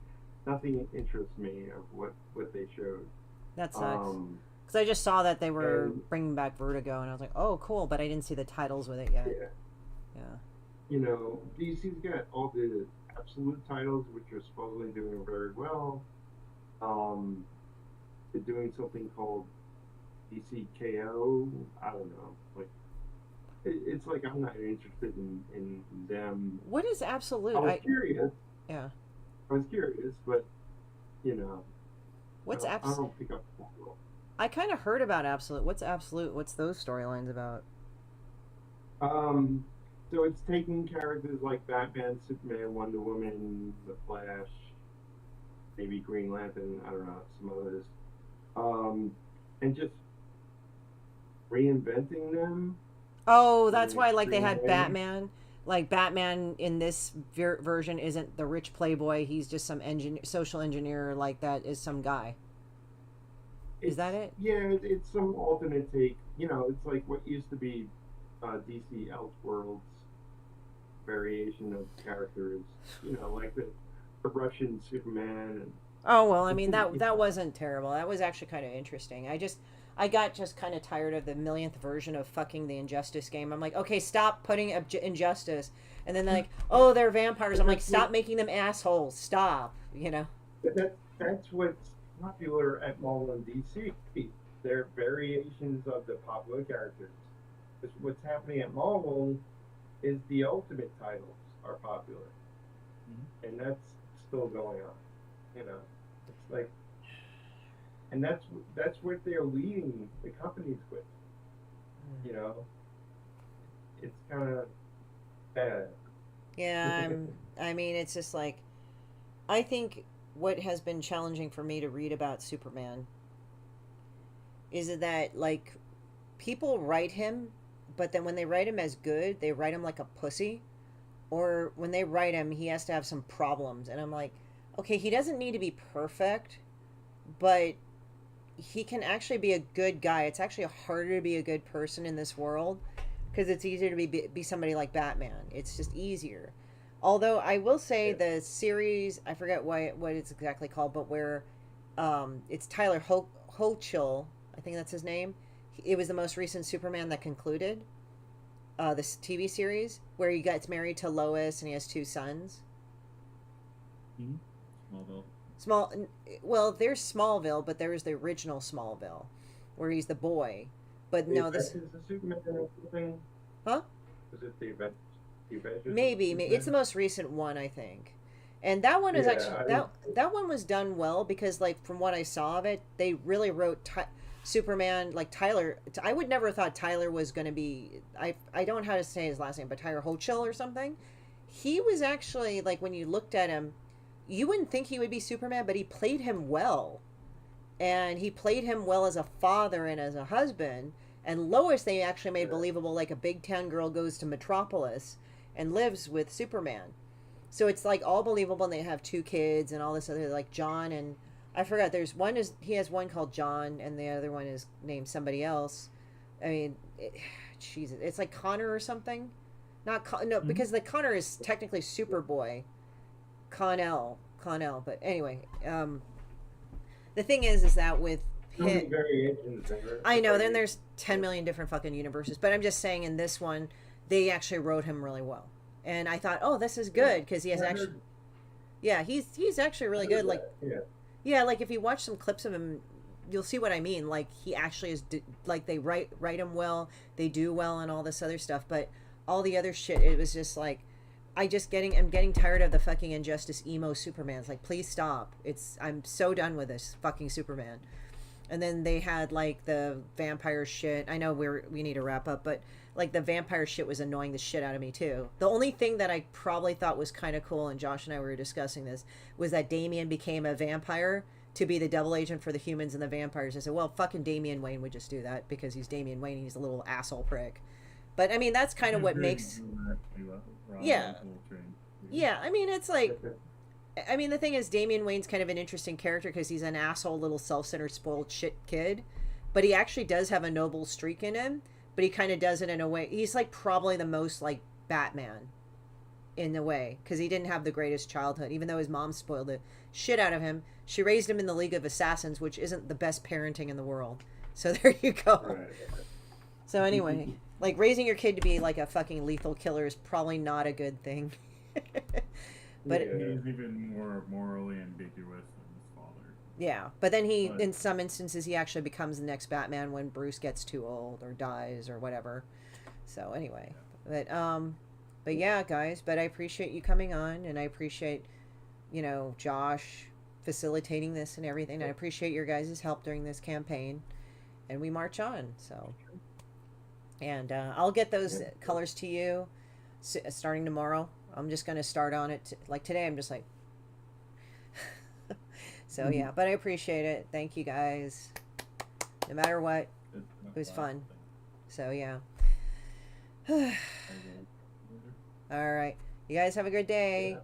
nothing interests me of what they showed. That sucks. Because I just saw that they were bringing back Vertigo, and I was like, oh, cool, but I didn't see the titles with it yet. Yeah. DC's got all the absolute titles, which are supposedly doing very well. They're doing something called DCKO. I don't know. Like, it's like I'm not interested in them. What is absolute? I was curious. Yeah. I was curious, but what's I absolute? don't pick up that role. I kind of heard about absolute. What's absolute? What's those storylines about? So it's taking characters like Batman, Superman, Wonder Woman, The Flash, maybe Green Lantern, I don't know, some others, and just reinventing them. Oh, that's why, like, they had Batman. Like, Batman in this version isn't the rich playboy. He's just some social engineer, like, that is some guy. Is that it? Yeah, it's some alternate take. It's like what used to be DC Elseworlds variation of characters. Like the Russian Superman. And oh, well, I mean, that wasn't terrible. That was actually kind of interesting. I got just kind of tired of the millionth version of fucking the Injustice game. I'm like, okay, stop putting Injustice. And then they're like, oh, they're vampires. I'm like, stop making them assholes. Stop. That's what's popular at Marvel and DC. They're variations of the popular characters. What's happening at Marvel is the Ultimate titles are popular. Mm-hmm. And that's still going on. It's like, and that's what they're leading the companies with. It's kind of bad. Yeah, I mean, it's just like, I think what has been challenging for me to read about Superman is that, like, people write him, but then when they write him as good, they write him like a pussy. or when they write him, he has to have some problems. And I'm like, okay, he doesn't need to be perfect, but he can actually be a good guy. It's actually harder to be a good person in this world because it's easier to be somebody like Batman. It's just easier. Although I will say the series, I forget what it's exactly called, but where it's Tyler Hochul, I think that's his name. It was the most recent Superman that concluded this TV series where he gets married to Lois and he has 2 sons. Smallville. Well, there's Smallville, but there's the original Smallville where he's the boy. But no, this is the Superman thing. Huh? Is it the Avengers? Maybe it's the most recent one, I think. And that one is that one was done well because, like, from what I saw of it, they really wrote Superman like Tyler. I would never have thought Tyler was going to be. I don't know how to say his last name, but Tyler Hochul or something. He was actually, like, when you looked at him, you wouldn't think he would be Superman, but he played him well, and he played him well as a father and as a husband. And Lois, they actually made believable, like a big town girl goes to Metropolis and lives with Superman. So it's like all believable, and they have 2 kids and all this other, like John, and I forgot, he has one called John and the other one is named somebody else. I mean, Jesus, it's like Connor or something. Because the Connor is technically Superboy. Connell, but anyway, the thing is that with him, I know, then there's 10 million different fucking universes, but I'm just saying in this one, they actually wrote him really well. And I thought, oh, this is good because he has he's actually really good. Like, like if you watch some clips of him, you'll see what I mean. Like, he actually is, like, they write him well, they do well, and all this other stuff. But all the other shit, it was just like, I'm getting tired of the fucking Injustice emo Supermans. Like, please stop. I'm so done with this fucking Superman. And then they had, like, the vampire shit. I know we need to wrap up, but, like, the vampire shit was annoying the shit out of me too. The only thing that I probably thought was kind of cool, and Josh and I were discussing this, was that Damian became a vampire to be the double agent for the humans and the vampires. I said, well, fucking Damian Wayne would just do that because he's Damian Wayne. He's a little asshole prick. But I mean, that's kind of what makes. Yeah. I mean, it's like. I mean, the thing is, Damian Wayne's kind of an interesting character because he's an asshole, little self-centered, spoiled shit kid. But he actually does have a noble streak in him. But he kind of does it in a way. He's like probably the most like Batman in a way because he didn't have the greatest childhood, even though his mom spoiled the shit out of him. She raised him in the League of Assassins, which isn't the best parenting in the world. So there you go. Right. So anyway, like, raising your kid to be like a fucking lethal killer is probably not a good thing. But he's even more morally ambiguous than his father. Yeah, but then in some instances, he actually becomes the next Batman when Bruce gets too old or dies or whatever. So anyway, but yeah, guys. But I appreciate you coming on, and I appreciate, Josh facilitating this and everything. I appreciate your guys' help during this campaign, and we march on. So, and I'll get those colors to you starting tomorrow. I'm just going to start on it. Like today, I'm just like, so yeah, but I appreciate it. Thank you guys. No matter what, it was fun. So yeah. All right. You guys have a good day. Yeah.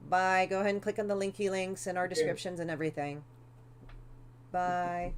Bye. Go ahead and click on the linky links in our descriptions and everything. Bye.